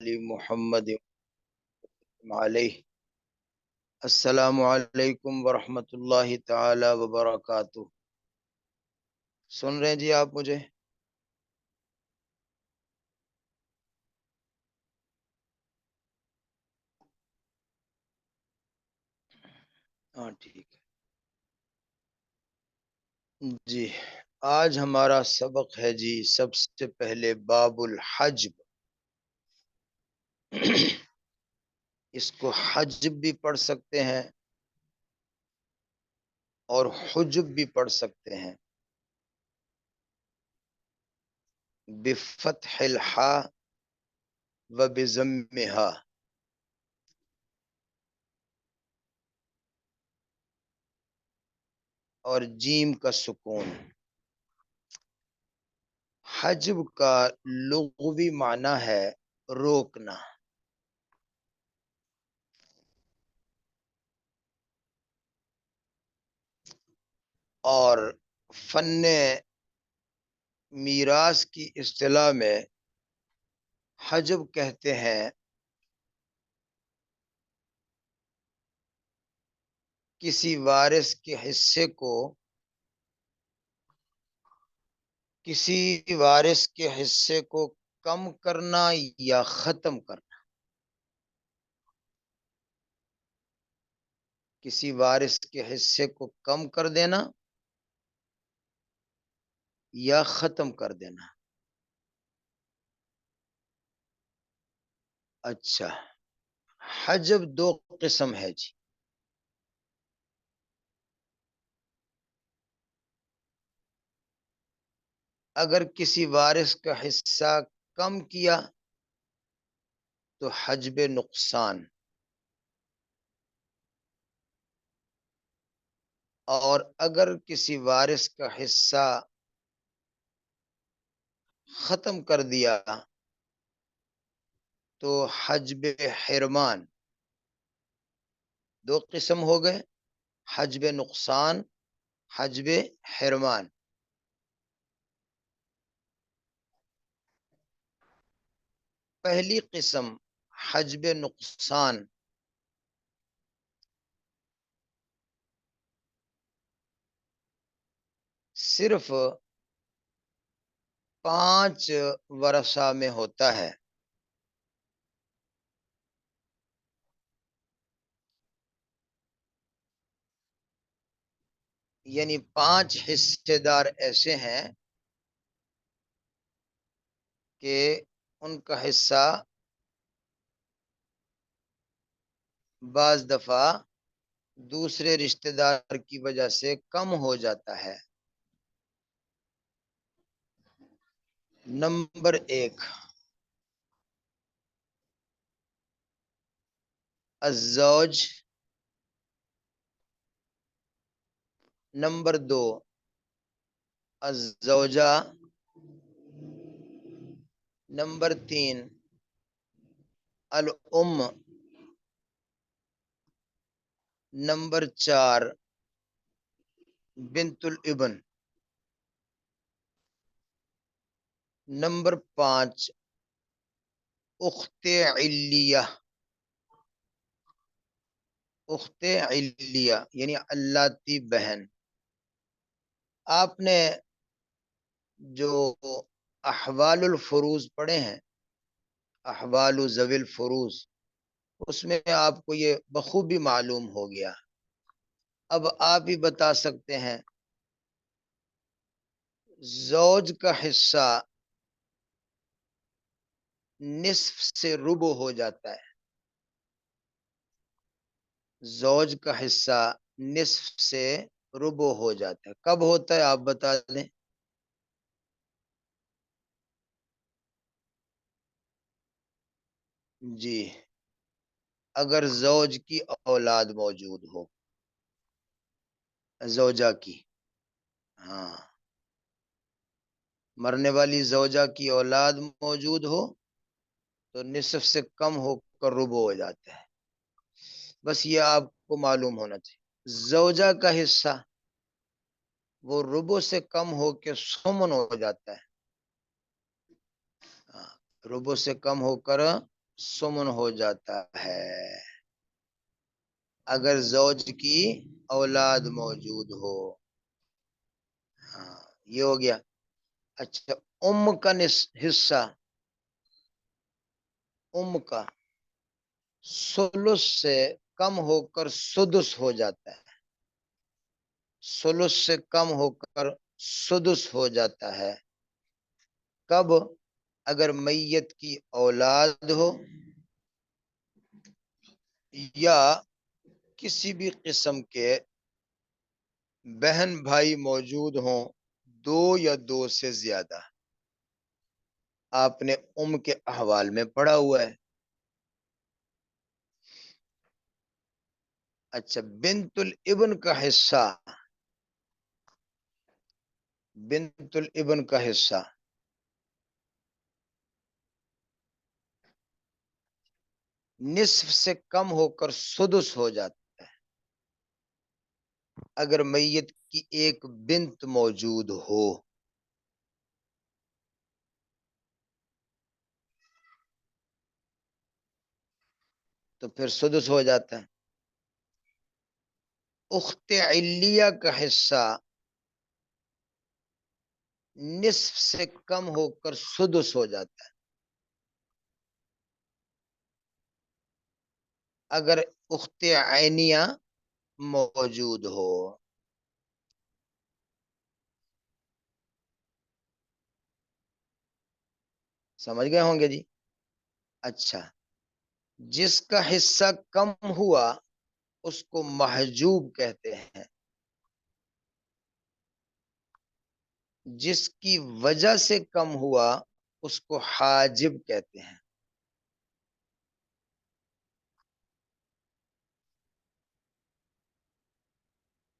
علی محمد علیہ السلام علیکم ورحمۃ اللہ تعالی وبرکاتہ۔ سن رہے ہیں جی آپ مجھے؟ ہاں ٹھیک ہے جی۔ آج ہمارا سبق ہے جی، سب سے پہلے باب الحجب۔ اس کو حجب بھی پڑھ سکتے ہیں اور حجب بھی پڑھ سکتے ہیں، بفتح الحاء و بضمها، اور جیم کا سکون۔ حجب کا لغوی معنی ہے روکنا، اور فن میراث کی اصطلاح میں حجب کہتے ہیں کسی وارث کے حصے کو، کسی وارث کے حصے کو کم کرنا یا ختم کرنا، کسی وارث کے حصے کو کم کر دینا یا ختم کر دینا۔ اچھا، حجب دو قسم ہے جی۔ اگر کسی وارث کا حصہ کم کیا تو حجب نقصان، اور اگر کسی وارث کا حصہ ختم کر دیا تو حجب حرمان۔ دو قسم ہو گئے، حجب نقصان، حجب حرمان۔ پہلی قسم حجب نقصان، صرف 5 ورثہ میں ہوتا ہے، یعنی 5 حصے دار ایسے ہیں کہ ان کا حصہ بعض دفعہ دوسرے رشتہ دار کی وجہ سے کم ہو جاتا ہے۔ نمبر 1، الزوج۔ نمبر 2، الزوجہ۔ نمبر 3، الام۔ نمبر 4، بنت الابن۔ نمبر 5، اخت علیہ۔ اخت علیہ یعنی اللاتی بہن۔ آپ نے جو احوال الفروض پڑھے ہیں، احوال ذوی الفروض، اس میں آپ کو یہ بخوبی معلوم ہو گیا۔ اب آپ ہی بتا سکتے ہیں، زوج کا حصہ نصف سے ربع ہو جاتا ہے، زوج کا حصہ نصف سے ربع ہو جاتا ہے۔ کب ہوتا ہے آپ بتا دیں؟ جی، اگر زوج کی اولاد موجود ہو، زوجہ کی، ہاں، مرنے والی زوجہ کی اولاد موجود ہو تو نصف سے کم ہو کر ربع ہو جاتا ہے۔ بس یہ آپ کو معلوم ہونا چاہیے۔ زوجہ کا حصہ وہ ربع سے کم ہو کے ثمن ہو جاتا ہے، ربع سے کم ہو کر سمن ہو جاتا ہے اگر زوج کی اولاد موجود ہو. ہاں یہ ہو گیا. اچھا ام کا حصہ، ام کا ثلث سے کم ہو کر سدس ہو جاتا ہے. ثلث سے کم ہو کر سدس ہو جاتا ہے. کب؟ اگر میت کی اولاد ہو یا کسی بھی قسم کے بہن بھائی موجود ہوں، دو یا دو سے زیادہ. آپ نے ام کے احوال میں پڑھا ہوا ہے. اچھا بنت الابن کا حصہ، بنت الابن کا حصہ نصف سے کم ہو کر سدس ہو جاتا ہے اگر میت کی ایک بنت موجود ہو. تو پھر سدس ہو جاتا ہے. اخت علیہ کا حصہ نصف سے کم ہو کر سدس ہو جاتا ہے اگر اخت عینیہ موجود ہو. سمجھ گئے ہوں گے جی. اچھا جس کا حصہ کم ہوا اس کو محجوب کہتے ہیں، جس کی وجہ سے کم ہوا اس کو حاجب کہتے ہیں.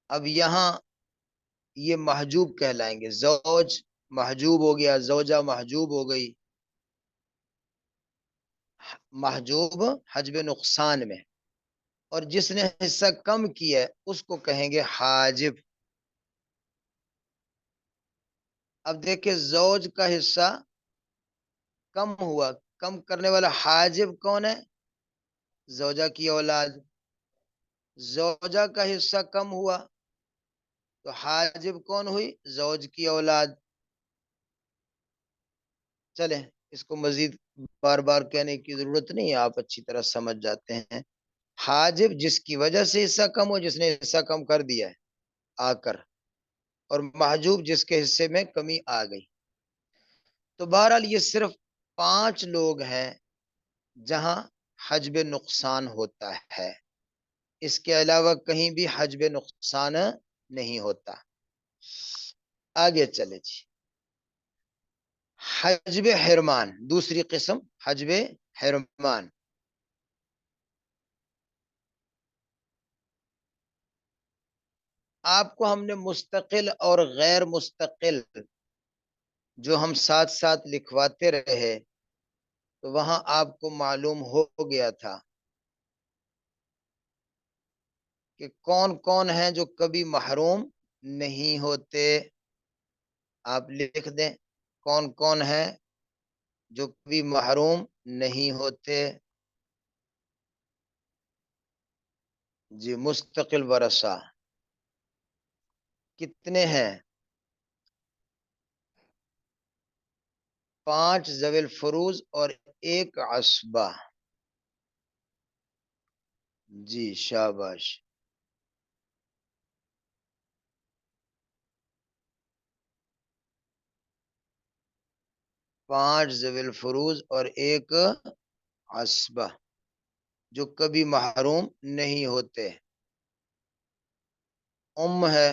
اب یہاں یہ محجوب کہلائیں گے. زوج محجوب ہو گیا، زوجہ محجوب ہو گئی. محجوب حجب نقصان میں، اور جس نے حصہ کم کیا ہے اس کو کہیں گے حاجب. اب دیکھیں زوج کا حصہ کم ہوا، کم کرنے والا حاجب کون ہے؟ زوجہ کی اولاد. زوجہ کا حصہ کم ہوا تو حاجب کون ہوئی؟ زوج کی اولاد. چلیں اس کو مزید بار بار کہنے کی ضرورت نہیں ہے، آپ اچھی طرح سمجھ جاتے ہیں. حاجب جس کی وجہ سے حصہ کم ہو، جس نے حصہ کم کر دیا ہے آ کر، اور محجوب جس کے حصے میں کمی آ گئی. تو بہرحال یہ صرف 5 لوگ ہیں جہاں حجب نقصان ہوتا ہے، اس کے علاوہ کہیں بھی حجب نقصان نہیں ہوتا. آگے چلے جی. حجب حرمان دوسری قسم، حجب حرمان. آپ کو ہم نے مستقل اور غیر مستقل جو ہم ساتھ ساتھ لکھواتے رہے تو وہاں آپ کو معلوم ہو گیا تھا کہ کون کون ہیں جو کبھی محروم نہیں ہوتے. آپ لکھ دیں کون کون ہیں جو کبھی محروم نہیں ہوتے. جی مستقل ورثہ کتنے ہیں؟ 5 ذوی الفروض اور 1 عصبہ. جی شاباش. 5 ذوی الفروض اور 1 عصبہ جو کبھی محروم نہیں ہوتے. ام ہے،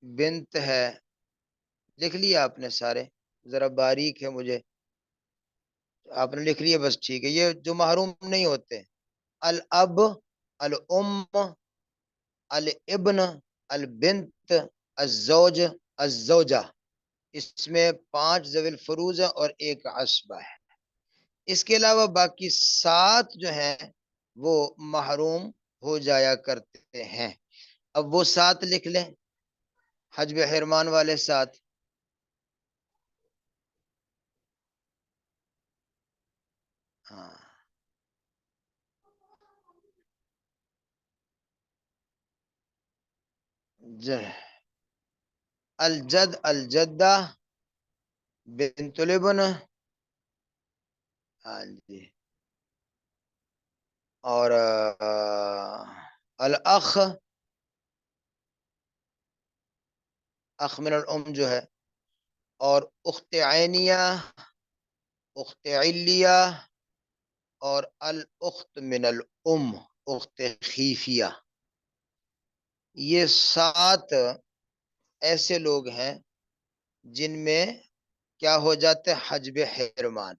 بنت ہے، لکھ لیا آپ نے سارے؟ ذرا باریک ہے، مجھے آپ نے لکھ لیا بس ٹھیک ہے. یہ جو محروم نہیں ہوتے: الاب، الام، الابن، البنت، الزوج، الزوجہ. اس میں 5 ذوی الفروض ہیں اور 1 عصبہ ہے. اس کے علاوہ باقی 7 جو ہیں وہ محروم ہو جایا کرتے ہیں. اب وہ 7 لکھ لیں، حجب حرمان والے 7. ہاں الجد الجدہ بنت الابن. ہاں جی. اور الاخ، اخ من الام جو ہے. اور اخت عینیہ، اخت علیہ، اور الاخت من الام، اخت خیفیہ. یہ 7 ایسے لوگ ہیں جن میں کیا ہو جاتے ہیں؟ حجب حرمان.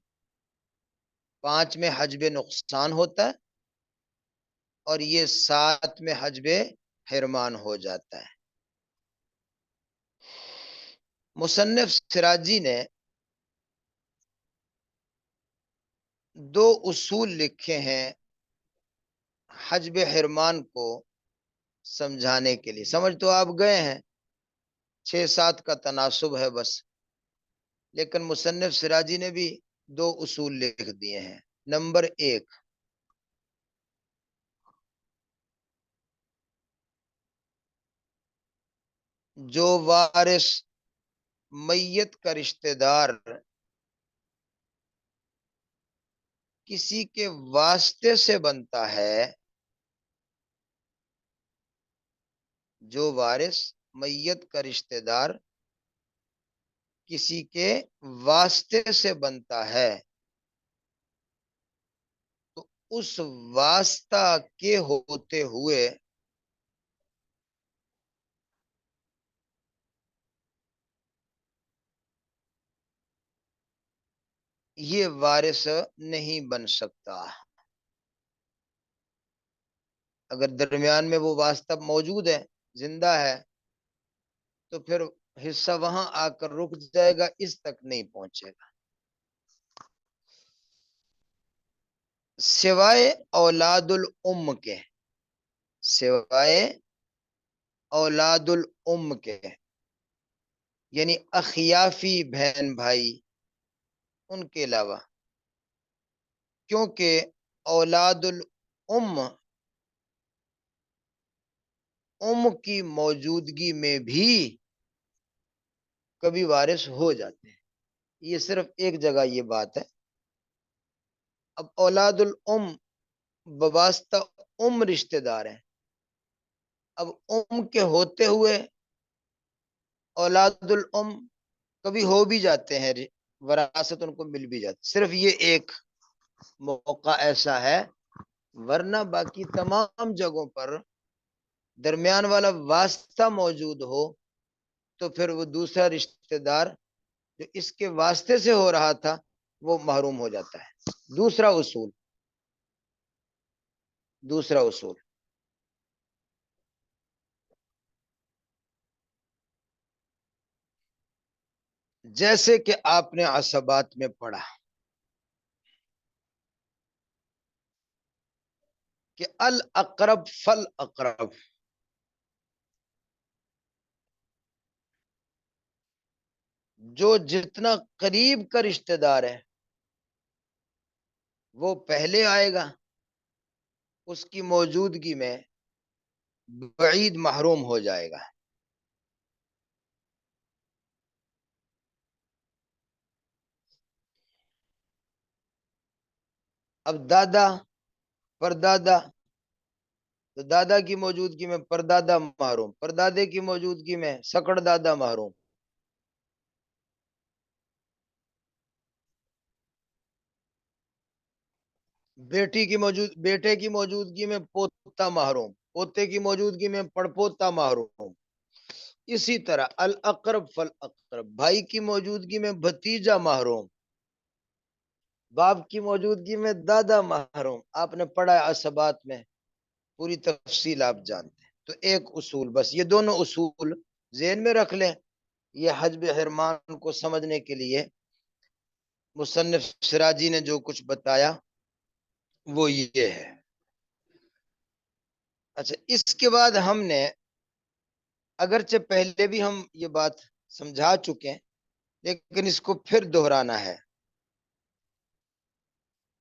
5 میں حجب نقصان ہوتا ہے اور یہ 7 میں حجب حرمان ہو جاتا ہے. مصنف سراجی نے 2 اصول لکھے ہیں حجب حرمان کو سمجھانے کے لیے. سمجھ تو آپ گئے ہیں، 6-7 کا تناسب ہے بس. لیکن مصنف سراجی نے بھی 2 اصول لکھ دیے ہیں. نمبر 1، جو وارث میت کا رشتہ دار کسی کے واسطے سے بنتا ہے، جو وارث میت کا رشتہ دار کسی کے واسطے سے بنتا ہے، تو اس واسطہ کے ہوتے ہوئے یہ وارث نہیں بن سکتا. اگر درمیان میں وہ واسطہ موجود ہے، زندہ ہے، تو پھر حصہ وہاں آ کر رک جائے گا، اس تک نہیں پہنچے گا. سوائے اولاد الام کے، سوائے اولاد الام کے، یعنی اخیافی بہن بھائی، ان کے علاوہ. کیونکہ اولاد الام ام کی موجودگی میں بھی کبھی وارث ہو جاتے ہیں. یہ صرف ایک جگہ یہ بات ہے. اب اولاد الام بواسطہ ام رشتہ دار ہیں. اب ام کے ہوتے ہوئے اولاد الام کبھی ہو بھی جاتے ہیں، وراثت ان کو مل بھی جاتی. صرف یہ ایک موقع ایسا ہے، ورنہ باقی تمام جگہوں پر درمیان والا واسطہ موجود ہو تو پھر وہ دوسرا رشتہ دار جو اس کے واسطے سے ہو رہا تھا وہ محروم ہو جاتا ہے. دوسرا اصول، دوسرا اصول، جیسے کہ آپ نے عصبات میں پڑھا کہ الاقرب فالاقرب، جو جتنا قریب کا رشتہ دار ہے وہ پہلے آئے گا، اس کی موجودگی میں بعید محروم ہو جائے گا. اب دادا، پردادا، تو دادا کی موجودگی میں پردادا محروم، پردادے کی موجودگی میں سکڑ دادا محروم. بیٹے کی موجودگی میں پوتا محروم، پوتے کی موجودگی میں پڑپوتا محروم. اسی طرح الاقرب فالاقرب، بھائی کی موجودگی میں بھتیجا محروم، باپ کی موجودگی میں دادا محروم. آپ نے پڑھا عصبات میں، پوری تفصیل آپ جانتے ہیں. تو ایک اصول بس، یہ دونوں اصول ذہن میں رکھ لیں. یہ حجب حرمان کو سمجھنے کے لیے مصنف سراجی نے جو کچھ بتایا وہ یہ ہے. اچھا، اس کے بعد ہم نے، اگرچہ پہلے بھی ہم یہ بات سمجھا چکے ہیں لیکن اس کو پھر دہرانا ہے.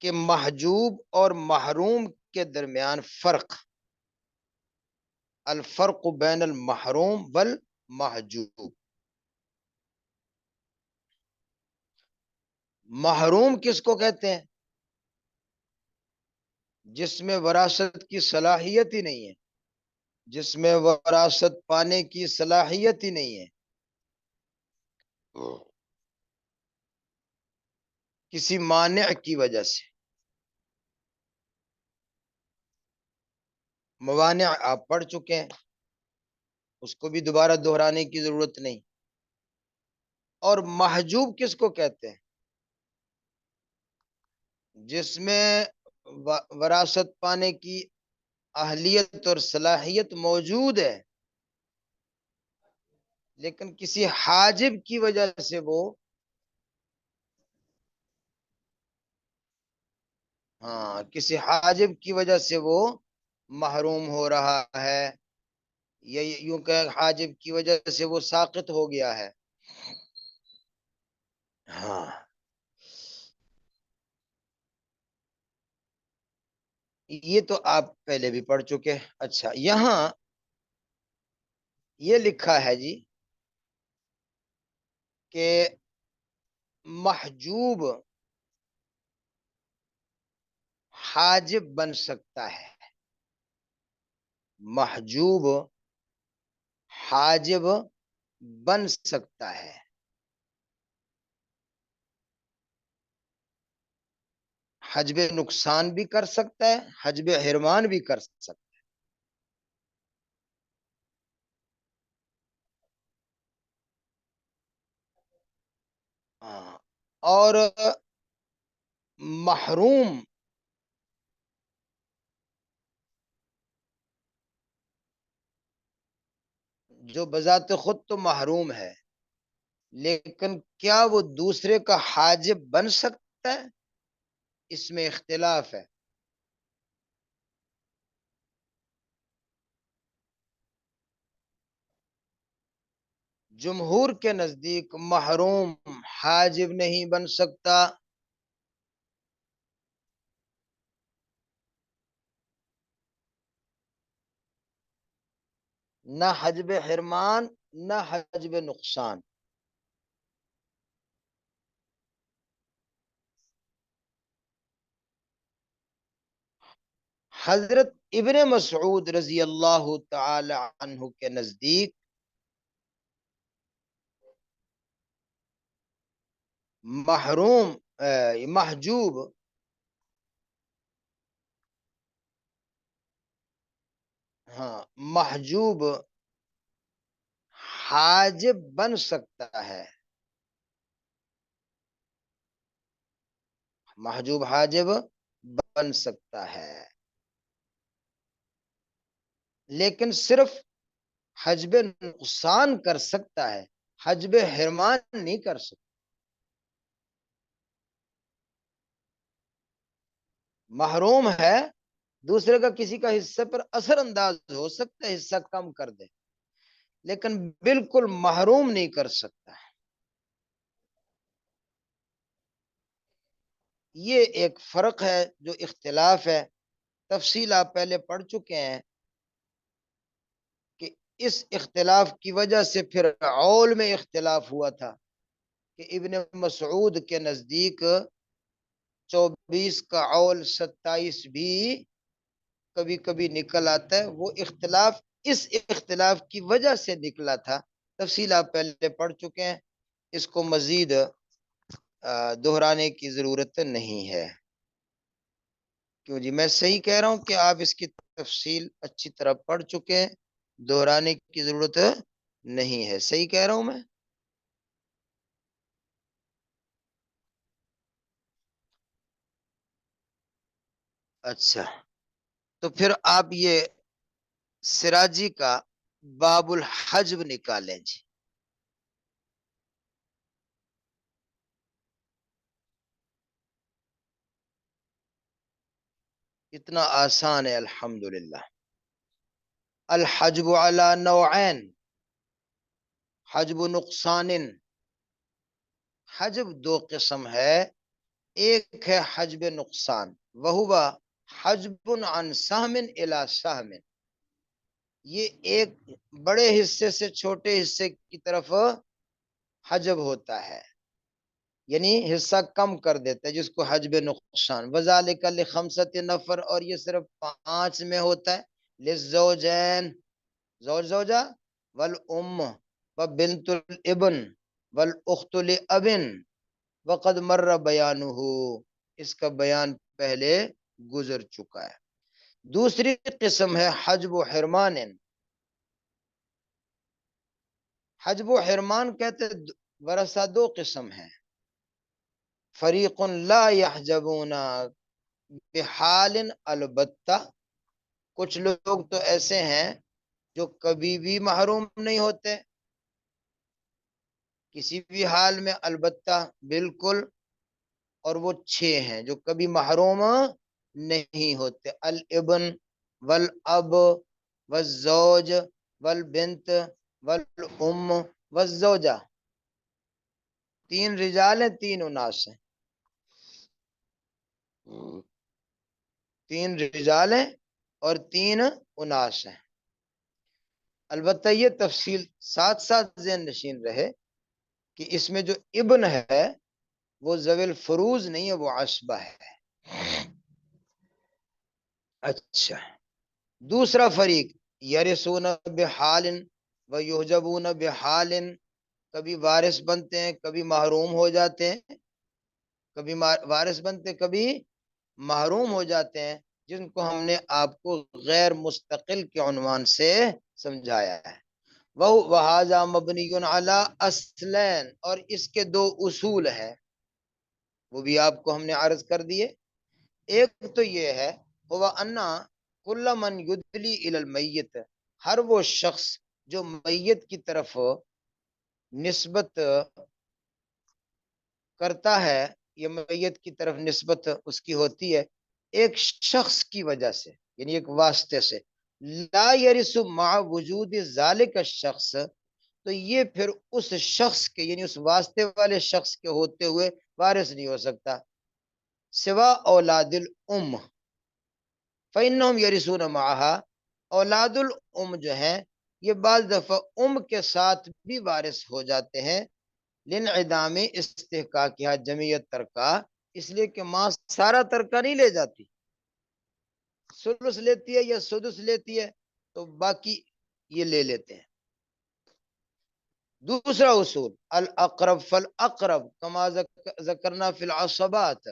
کہ محجوب اور محروم کے درمیان فرق، الفرق بین المحروم والمحجوب. محروم کس کو کہتے ہیں؟ جس میں وراثت کی صلاحیت ہی نہیں ہے، جس میں وراثت پانے کی صلاحیت ہی نہیں ہے، کسی مانع کی وجہ سے. موانع آپ پڑھ چکے ہیں، اس کو بھی دوبارہ دہرانے کی ضرورت نہیں. اور محجوب کس کو کہتے ہیں؟ جس میں وراثت پانے کی اہلیت اور صلاحیت موجود ہے، لیکن کسی حاجب کی وجہ سے وہ کسی حاجب کی وجہ سے وہ محروم ہو رہا ہے، یا یوں کہ حاجب کی وجہ سے وہ ساقط ہو گیا ہے. ہاں، یہ تو آپ پہلے بھی پڑھ چکے. اچھا، یہاں یہ لکھا ہے جی کہ محجوب حاجب بن سکتا ہے. محجوب حاجب بن سکتا ہے. حجب نقصان بھی کر سکتا ہے، حجب حرمان بھی کر سکتا ہے. اور محروم جو بذات خود تو محروم ہے، لیکن کیا وہ دوسرے کا حاجب بن سکتا ہے؟ اس میں اختلاف ہے. جمہور کے نزدیک محروم حاجب نہیں بن سکتا. نہ حجب حرمان، نہ حجب نقصان. حضرت ابن مسعود رضی اللہ تعالی عنہ کے نزدیک محروم محجوب محجوب حاجب بن سکتا ہے. محجوب حاجب بن سکتا ہے، لیکن صرف حجب نقصان کر سکتا ہے، حجب حرمان نہیں کر سکتا. محروم ہے، دوسرے کا کسی کا حصے پر اثر انداز ہو سکتا ہے، حصہ کم کر دے، لیکن بالکل محروم نہیں کر سکتا. یہ ایک فرق ہے جو اختلاف ہے. تفصیل آپ پہلے پڑھ چکے ہیں کہ اس اختلاف کی وجہ سے پھر عول میں اختلاف ہوا تھا کہ ابن مسعود کے نزدیک 24 کا عول 27 بھی کبھی کبھی نکل آتا ہے. وہ اختلاف اس اختلاف کی وجہ سے نکلا تھا. تفصیل آپ پہلے پڑھ چکے ہیں، اس کو مزید دہرانے کی ضرورت نہیں ہے. کیوں جی، میں صحیح کہہ رہا ہوں کہ آپ اس کی تفصیل اچھی طرح پڑھ چکے ہیں، دہرانے کی ضرورت نہیں ہے. صحیح کہہ رہا ہوں میں؟ اچھا، تو پھر آپ یہ سراجی کا باب الحجب نکالیں جی. اتنا آسان ہے الحمدللہ. الحجب علی نوعین، حجب نقصان. حجب دو قسم ہے، ایک ہے حجب نقصان، وہو حجب عن سہم الی سہم، یہ ایک بڑے حصے سے چھوٹے حصے کی طرف حجب ہوتا ہے، یعنی حصہ کم کر دیتا ہے، جس کو حجب نقصان۔ وذالک لخمسۃ نفر، اور یہ صرف 5 میں ہوتا ہے، للزوجین، زوج زوجہ، والام وبنت الابن والاخت لاب، وقد مر بیانہ، اس کا بیان پہلے گزر چکا ہے۔ دوسری قسم ہے حجب و حرمان۔ حجب و حرمان کہتے ورثہ 2 قسم ہیں، فریق لا یحجبون بحال، البتہ کچھ لوگ تو ایسے ہیں جو کبھی بھی محروم نہیں ہوتے کسی بھی حال میں، البتہ بالکل، اور وہ 6 ہیں جو کبھی محروم نہیں ہوتے، الابن والاب والزوج والبنت والام والزوجہ، 3 رجال ہیں، 3 اناس ہیں، 3 رجال ہیں اور 3 اناس ہیں۔ البتہ یہ تفصیل ساتھ ساتھ ذہن نشین رہے کہ اس میں جو ابن ہے وہ ذوی الفروز نہیں ہے، وہ عصبہ ہے۔ اچھا، دوسرا فریق یرثون بحال و یحجبون بحال، کبھی وارث بنتے ہیں کبھی محروم ہو جاتے ہیں، کبھی وارث بنتے کبھی محروم ہو جاتے ہیں، جن کو ہم نے آپ کو غیر مستقل کے عنوان سے سمجھایا ہے۔ وَهَذَا مَبْنِيٌ عَلَىٰ أَصْلَيْنِ، اور اس کے 2 اصول ہیں، وہ بھی آپ کو ہم نے عرض کر دیے۔ ایک تو یہ ہے هو أن كل من يدلي إلى المیت، ہر وہ شخص جو میت کی طرف نسبت کرتا ہے، یہ میت کی طرف نسبت اس کی ہوتی ہے ایک شخص کی وجہ سے، یعنی ایک واسطے سے، لا یرث مع وجود ذالک الشخص، تو یہ پھر اس شخص کے، یعنی اس واسطے والے شخص کے ہوتے ہوئے وارث نہیں ہو سکتا، سوا اولاد الام، فإنهم یرثون معها، اولاد الام جو ہیں یہ بعض دفعہ ام کے ساتھ بھی وارث ہو جاتے ہیں، لانعدام استحقاقها جمعیت ترکہ، اس لیے کہ ماں سارا ترکہ نہیں لے جاتی، ثلث لیتی ہے یا سدس لیتی ہے تو باقی یہ لے لیتے ہیں۔ دوسرا اصول الاقرب فالاقرب کما ذکرنا فی العصبات،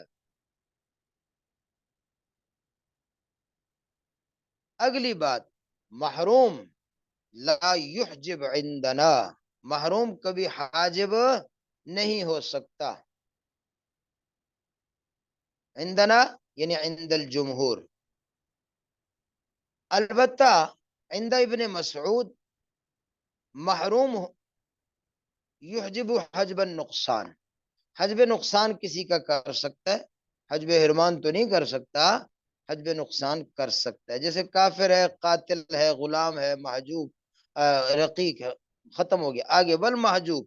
اگلی بات، محروم لا یحجب عندنا، محروم کبھی حاجب نہیں ہو سکتا، عندنا یعنی عند الجمہور، البتہ عند ابن مسعود محروم یحجب حجب النقصان، حجب نقصان کسی کا کر سکتا ہے، حجب حرمان تو نہیں کر سکتا، حجب نقصان کر سکتا ہے، جیسے کافر ہے، قاتل ہے، غلام ہے، محجوب، رقیق ہے، ختم ہو گیا، آگے والمحجوب،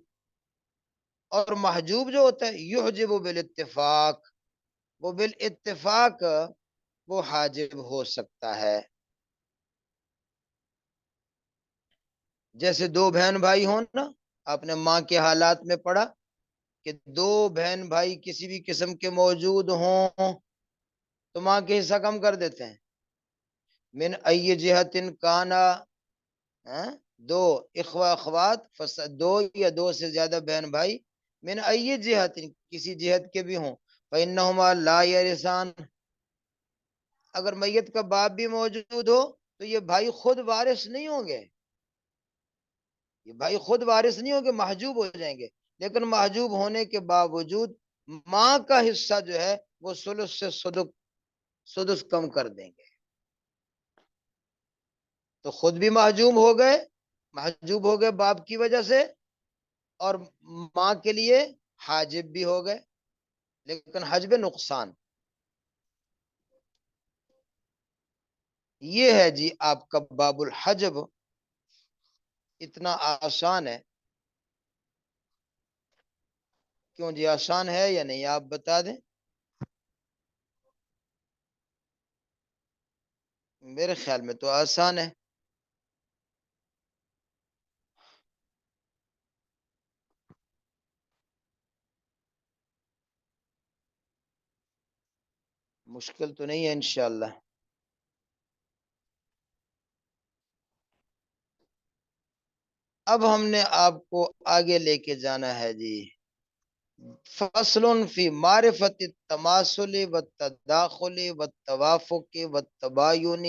اور محجوب جو ہوتا ہے یحجب بالاتفاق، وہ بالاتفاق وہ حاجب ہو سکتا ہے، جیسے 2 بہن بھائی ہوں نا، آپ نے ماں کے حالات میں پڑھا کہ 2 بہن بھائی کسی بھی قسم کے موجود ہوں تو ماں کے حصہ کم کر دیتے ہیں، من ای جہت کانا، 2 اخوہ اخوات، 2 یا 2 سے زیادہ بہن بھائی، من ای جہت کسی جہت کے بھی ہوں، فإنہما لا یرثان، اگر میت کا باپ بھی موجود ہو تو یہ بھائی خود وارث نہیں ہوں گے، یہ بھائی خود وارث نہیں ہوں گے، محجوب ہو جائیں گے، لیکن محجوب ہونے کے باوجود ماں کا حصہ جو ہے وہ ثلث سے سدس کم کر دیں گے، تو خود بھی محجوب ہو گئے باپ کی وجہ سے، اور ماں کے لیے حاجب بھی ہو گئے، لیکن حجب نقصان، یہ ہے جی آپ کا باب الحجب، اتنا آسان ہے، کیوں جی آسان ہے یا نہیں آپ بتا دیں؟ میرے خیال میں تو آسان ہے. مشکل تو نہیں ہے انشاءاللہ. اب ہم نے آپ کو آگے لے کے جانا ہے جی. فصل فی معرفت التماثل والتداخل والتوافق والتباین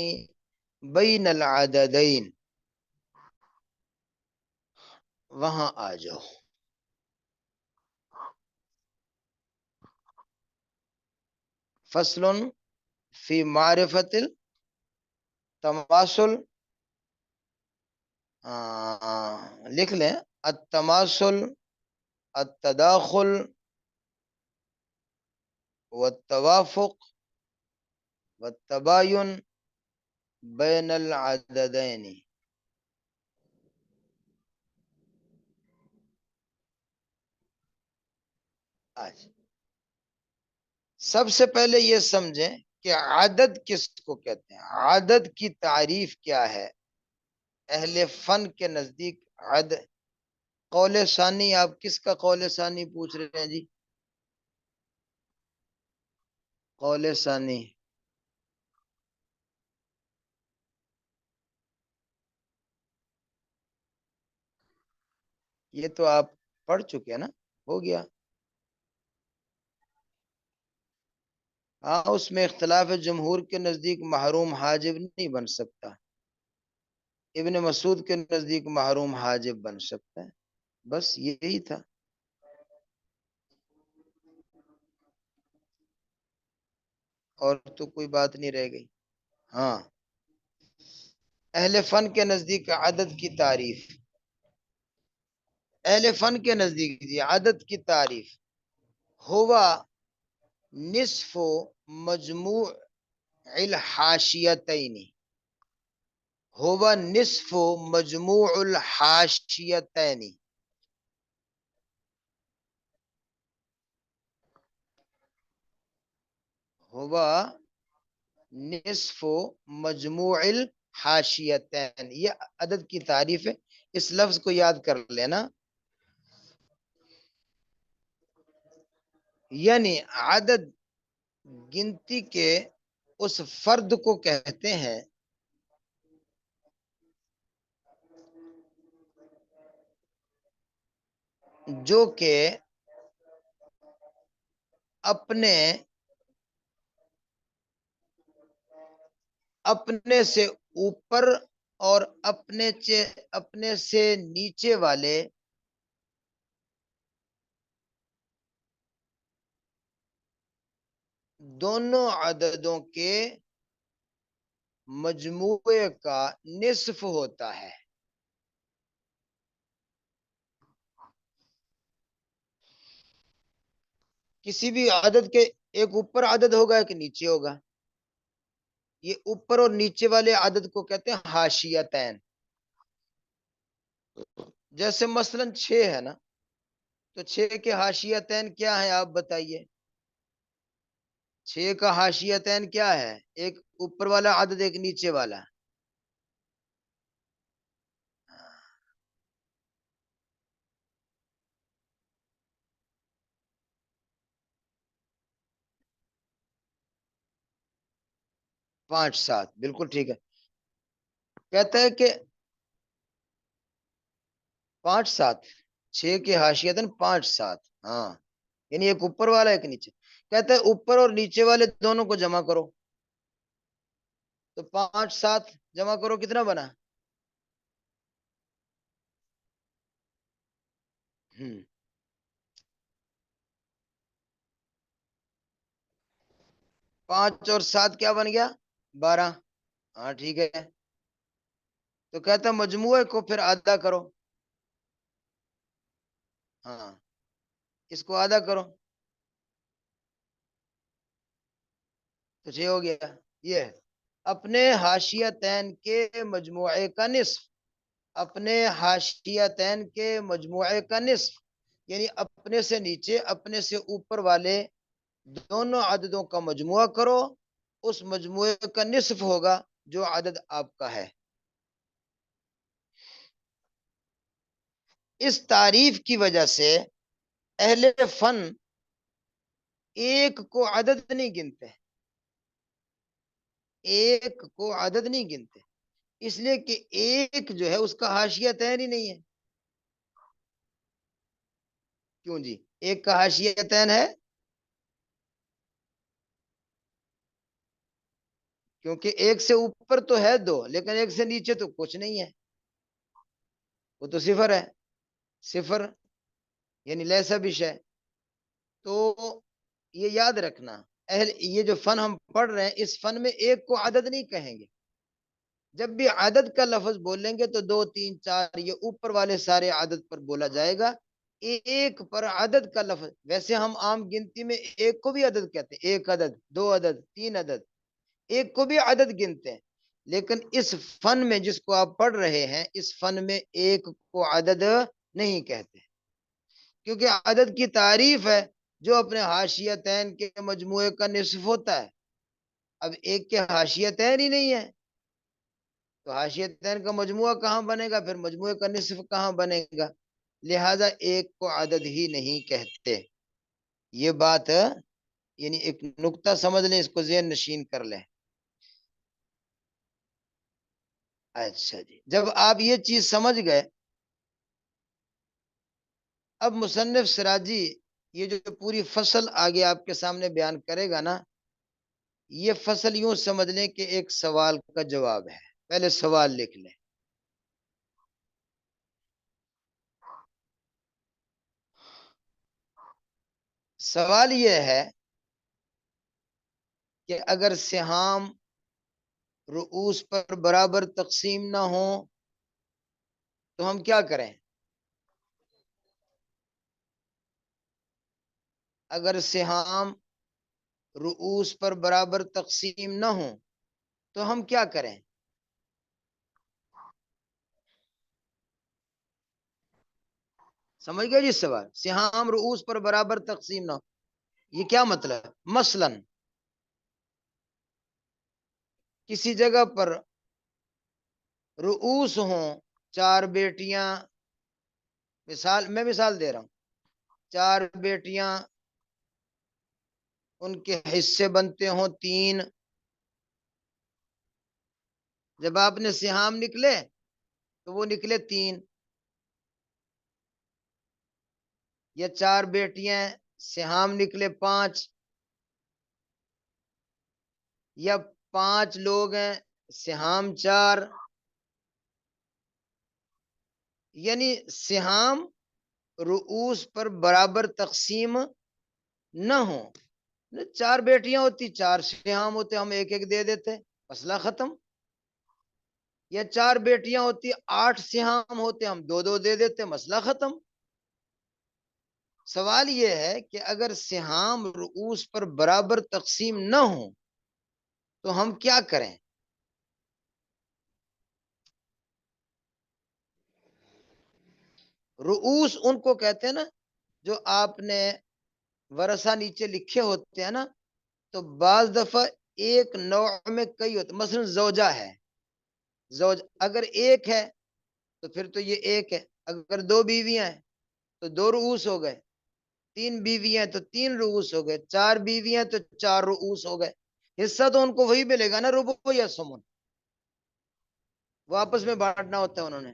بین العددین. وہاں آ جاؤ. فصل فی معرفت التماثل، لکھ لیں التماثل، التداخل والتوافق والتباین بین العددین. آج سب سے پہلے یہ سمجھیں کہ عدد کس کو کہتے ہیں، عدد کی تعریف کیا ہے اہل فن کے نزدیک. عدد قول ثانی، آپ کس کا قول ثانی پوچھ رہے ہیں جی؟ قول ثانی یہ تو آپ پڑھ چکے ہیں نا، ہو گیا. ہاں اس میں اختلاف ہے، جمہور کے نزدیک محروم حاجب نہیں بن سکتا، ابن مسعود کے نزدیک محروم حاجب بن سکتا ہے. بس یہی تھا. اور تو کوئی بات نہیں رہ گئی. ہاں اہل فن کے نزدیک عدد کی تعریف، اہل فن کے نزدیک جی عدد کی تعریف ہوا نصف مجموع الحاشیتین، ہوا نصف مجموع الحاشیتین. ہوا نصف مجموع الحاشیتین، یہ عدد کی تعریف ہے. اس لفظ کو یاد کر لینا. یعنی عدد گنتی کے اس فرد کو کہتے ہیں جو کہ اپنے سے اوپر اور اپنے سے نیچے والے دونوں عددوں کے مجموعے کا نصف ہوتا ہے. کسی بھی عدد کے ایک اوپر عدد ہوگا ایک نیچے ہوگا. یہ اوپر اور نیچے والے عدد کو کہتے ہیں حاشیتین. جیسے مثلا 6 ہے نا، تو 6 کے حاشیتین کیا ہیں آپ بتائیے؟ 6 کا حاشیتین کیا ہے؟ ایک اوپر والا عدد ایک نیچے والا. 5 7 بالکل ٹھیک ہے. کہتا ہے کہ 5 7، 6 کے حاشیتین 5 7. ہاں یعنی ایک اوپر والا ایک نیچے. کہتا ہے اوپر اور نیچے والے دونوں کو جمع کرو، تو 5 7 جمع کرو کتنا بنا؟ 5 اور 7 کیا بن گیا؟ 12. ہاں ٹھیک ہے. تو کہتا ہے مجموعے کو پھر آدھا کرو. ہاں اس کو آدھا کرو تو 6 ہو گیا. یہ ہے اپنے حاشیتین کے مجموعے کا نصف، اپنے حاشیتین کے مجموعے کا نصف، یعنی اپنے سے نیچے اپنے سے اوپر والے دونوں عددوں کا مجموعہ کرو، اس مجموعے کا نصف ہوگا. جو عدد آپ کا ہے. اس تعریف کی وجہ سے اہل فن ایک کو عدد نہیں گنتے، ایک کو عدد نہیں گنتے، اس لیے کہ ایک جو ہے اس کا حاشیہ تین ہی نہیں ہے. کیوں جی؟ ایک کا حاشیہ تین ہے، کیونکہ ایک سے اوپر تو ہے دو، لیکن ایک سے نیچے تو کچھ نہیں ہے، وہ تو صفر ہے. صفر یعنی لیسا بھی شے. تو یہ یاد رکھنا، یہ جو فن ہم پڑھ رہے ہیں اس فن میں ایک کو عدد نہیں کہیں گے. جب بھی عدد کا لفظ بولیں گے تو دو تین چار یہ اوپر والے سارے عدد پر بولا جائے گا. ایک پر عدد کا لفظ، ویسے ہم عام گنتی میں ایک کو بھی عدد کہتے ہیں، ایک عدد، دو عدد، تین عدد، ایک کو بھی عدد گنتے ہیں. لیکن اس فن میں جس کو آپ پڑھ رہے ہیں اس فن میں ایک کو عدد نہیں کہتے، کیونکہ عدد کی تعریف ہے جو اپنے حاشیتین کے مجموعے کا نصف ہوتا ہے. اب ایک کے حاشیتین ہی نہیں ہے تو حاشیتین کا مجموعہ کہاں بنے گا، پھر مجموعے کا نصف کہاں بنے گا؟ لہذا ایک کو عدد ہی نہیں کہتے. یہ بات یعنی ایک نقطہ سمجھ لیں، اس کو ذہن نشین کر لیں. اچھا جی، جب آپ یہ چیز سمجھ گئے، اب مصنف سراجی یہ جو پوری فصل آگے آپ کے سامنے بیان کرے گا نا، یہ فصل یوں سمجھ لیں کہ ایک سوال کا جواب ہے. پہلے سوال لکھ لیں. سوال یہ ہے کہ اگر سہام رؤوس پر برابر تقسیم نہ ہوں تو ہم کیا کریں؟ اگر سہام رؤوس پر برابر تقسیم نہ ہوں تو ہم کیا کریں؟ سمجھ گئے جی سوال؟ سہام رؤوس پر برابر تقسیم نہ ہو، یہ کیا مطلب ہے؟ مثلا کسی جگہ پر رؤوس ہوں، چار بیٹیاں، میں مثال دے رہا ہوں، چار بیٹیاں، ان کے حصے بنتے ہوں تین. جب آپ نے سہام نکلے تو وہ نکلے تین. یا چار بیٹیاں، سہام نکلے پانچ. یا پانچ لوگ ہیں، سہام چار. یعنی سہام رؤوس پر برابر تقسیم نہ ہو. چار بیٹیاں ہوتی، چار سہام ہوتے، ہم ایک ایک دے دیتے، مسئلہ ختم. یا چار بیٹیاں ہوتی، آٹھ سہام ہوتے، ہم دو دو دے دیتے، مسئلہ ختم. سوال یہ ہے کہ اگر سہام رؤوس پر برابر تقسیم نہ ہو تو ہم کیا کریں؟ رؤوس ان کو کہتے ہیں نا جو آپ نے ورثہ نیچے لکھے ہوتے ہیں نا، تو بعض دفعہ ایک نوع میں کئی ہوتے، مثلا زوجہ ہے، زوج اگر ایک ہے تو پھر تو یہ ایک ہے. اگر دو بیویاں ہیں تو دو رؤوس ہو گئے، تین بیویاں ہیں تو تین رؤوس ہو گئے، چار بیویاں ہیں تو چار رؤوس ہو گئے. حصہ تو ان کو وہی ملے گا نا، ربع یا سمن، وہ آپس میں بانٹنا ہوتا ہے انہوں نے.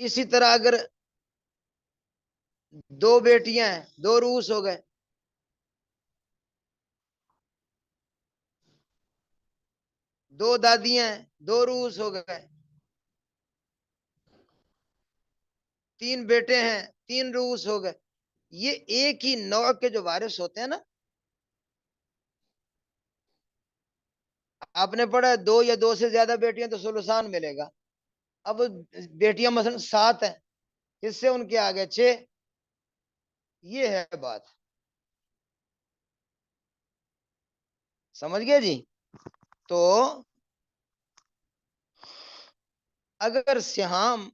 اسی طرح اگر دو بیٹیاں ہیں، دو رؤوس ہو گئے. دو دادیاں ہیں، دو رؤوس ہو گئے. تین بیٹے ہیں، تین رؤوس ہو گئے. یہ ایک ہی نوع کے جو وارث ہوتے ہیں نا، آپ نے پڑھا ہے دو یا دو سے زیادہ بیٹیاں تو ثلثان ملے گا. اب بیٹیاں مثلا سات ہیں، حصے ان کے آگے چھ. یہ ہے بات، سمجھ گئے جی؟ تو اگر سہام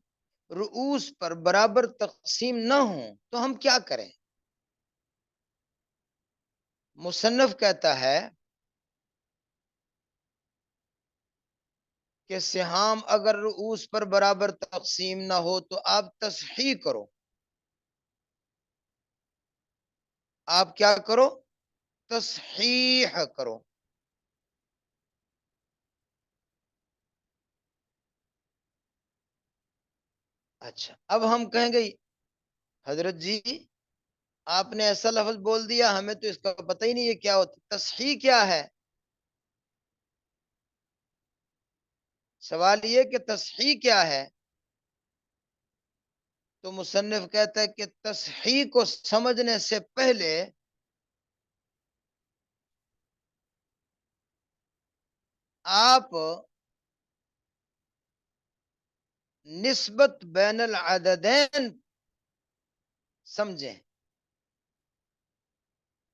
رؤوس پر برابر تقسیم نہ ہو تو ہم کیا کریں؟ مصنف کہتا ہے کہ سہام اگر رؤوس پر برابر تقسیم نہ ہو تو آپ تصحیح کرو. آپ کیا کرو؟ تصحیح کرو. اچھا اب ہم کہیں گے حضرت جی آپ نے ایسا لفظ بول دیا ہمیں تو اس کا پتہ ہی نہیں ہے کیا ہوتا. تصحیح کیا ہے؟ سوال یہ کہ تصحیح کیا ہے؟ تو مصنف کہتا ہے کہ تصحیح کو سمجھنے سے پہلے آپ نسبت بین العددین سمجھیں.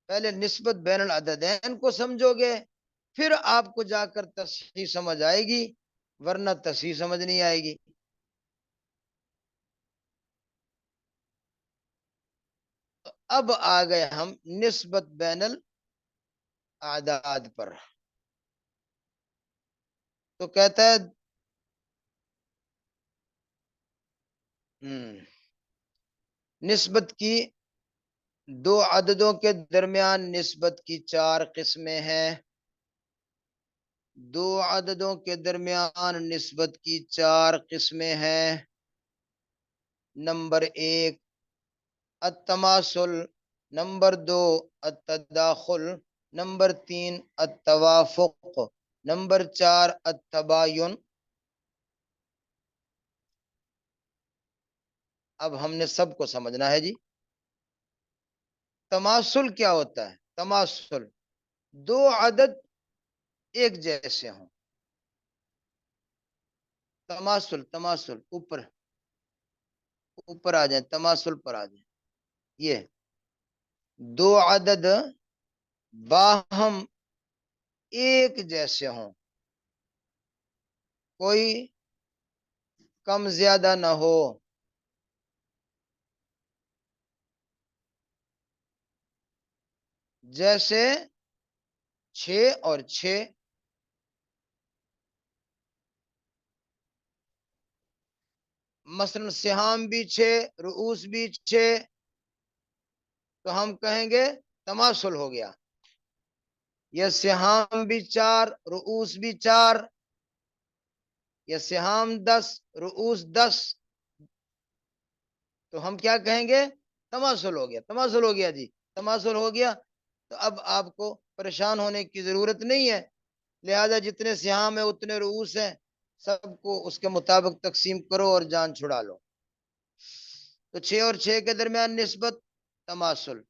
پہلے نسبت بین العددین کو سمجھو گے پھر آپ کو جا کر تصحیح سمجھ آئے گی، ورنہ تصحیح سمجھ نہیں آئے گی. تو اب آ گئے ہم نسبت بین الاعداد پر. تو کہتا ہے نسبت کی دو عددوں کے درمیان نسبت کی 4 قسمیں ہیں. دو عددوں کے درمیان نسبت کی 4 قسمیں ہیں. نمبر 1 التماثل، نمبر 2 التداخل، نمبر 3 التوافق، نمبر 4 التباین. اب ہم نے سب کو سمجھنا ہے جی. تماثل کیا ہوتا ہے؟ تماثل دو عدد ایک جیسے ہوں. تماثل تماثل اوپر آ جائیں، تماثل پر آ جائیں. یہ دو عدد باہم ایک جیسے ہوں، کوئی کم زیادہ نہ ہو. جیسے 6 اور 6. مثلا سہام بھی 6، رؤوس بھی 6، تو ہم کہیں گے تماثل ہو گیا. یا سہام بھی 4، رؤوس بھی 4، یا سہام 10، رؤوس 10، تو ہم کیا کہیں گے؟ تماثل ہو گیا. تماثل ہو گیا جی، تماثل ہو گیا. تو اب آپ کو پریشان ہونے کی ضرورت نہیں ہے. لہذا جتنے سہام ہیں اتنے رؤوس ہیں، سب کو اس کے مطابق تقسیم کرو اور جان چھڑا لو. تو 6 اور 6 کے درمیان نسبت تماثل،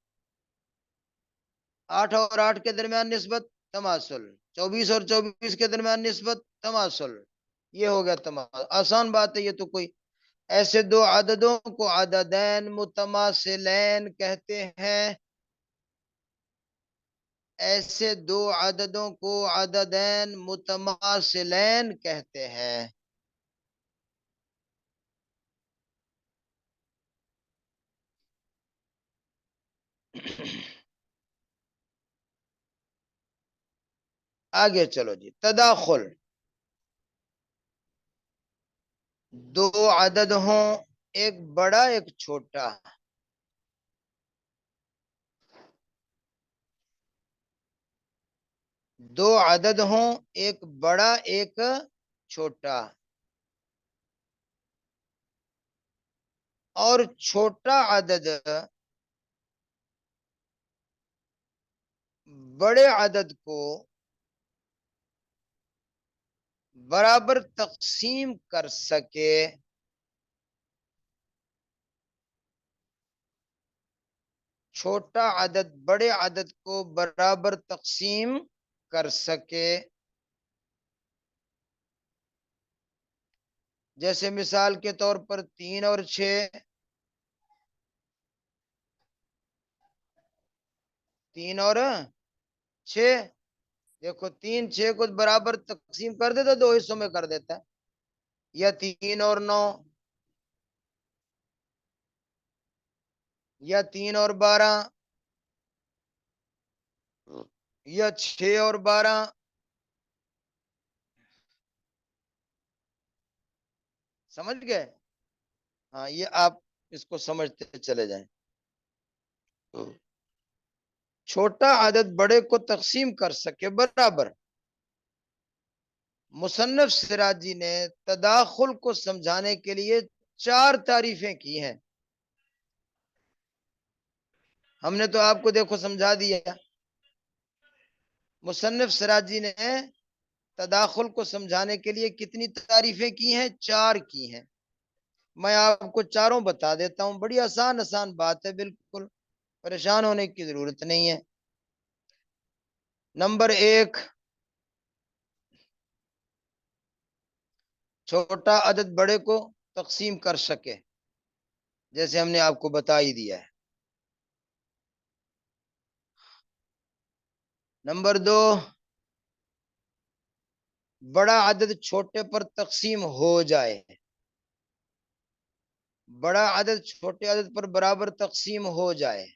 8 اور 8 کے درمیان نسبت تماثل، 24 اور 24 کے درمیان نسبت تماثل. یہ ہو گیا تماثل. آسان بات ہے یہ تو. کوئی ایسے دو عددوں کو عددین متماثلین کہتے ہیں. ایسے دو عددوں کو عددین متماثلین کہتے ہیں. آگے چلو جی. تداخل، دو عدد ہوں، ایک بڑا ایک چھوٹا. دو عدد ہوں، ایک بڑا ایک چھوٹا. اور چھوٹا عدد بڑے عدد کو برابر تقسیم کر سکے. چھوٹا عدد بڑے عدد کو برابر تقسیم کر سکے. جیسے مثال کے طور پر 3 اور 6. 3 اور 6، دیکھو 3 6 کو برابر تقسیم کر دیتا، 2 حصوں میں کر دیتا ہے. یا 3 اور 9، یا 3 اور 12، یا 6 اور 12. سمجھ گئے؟ ہاں یہ آپ اس کو سمجھتے چلے جائیں. چھوٹا عدد بڑے کو تقسیم کر سکے برابر. مصنف سراجی نے تداخل کو سمجھانے کے لیے 4 تعریفیں کی ہیں. ہم نے تو آپ کو دیکھو سمجھا دیا. مصنف سراجی نے تداخل کو سمجھانے کے لیے کتنی تعریفیں کی ہیں؟ 4 کی ہیں. میں آپ کو چاروں بتا دیتا ہوں. بڑی آسان بات ہے، بالکل پریشان ہونے کی ضرورت نہیں ہے. نمبر 1، چھوٹا عدد بڑے کو تقسیم کر سکے، جیسے ہم نے آپ کو بتا ہی دیا ہے. نمبر 2، بڑا عدد چھوٹے پر تقسیم ہو جائے. بڑا عدد چھوٹے عدد پر برابر تقسیم ہو جائے.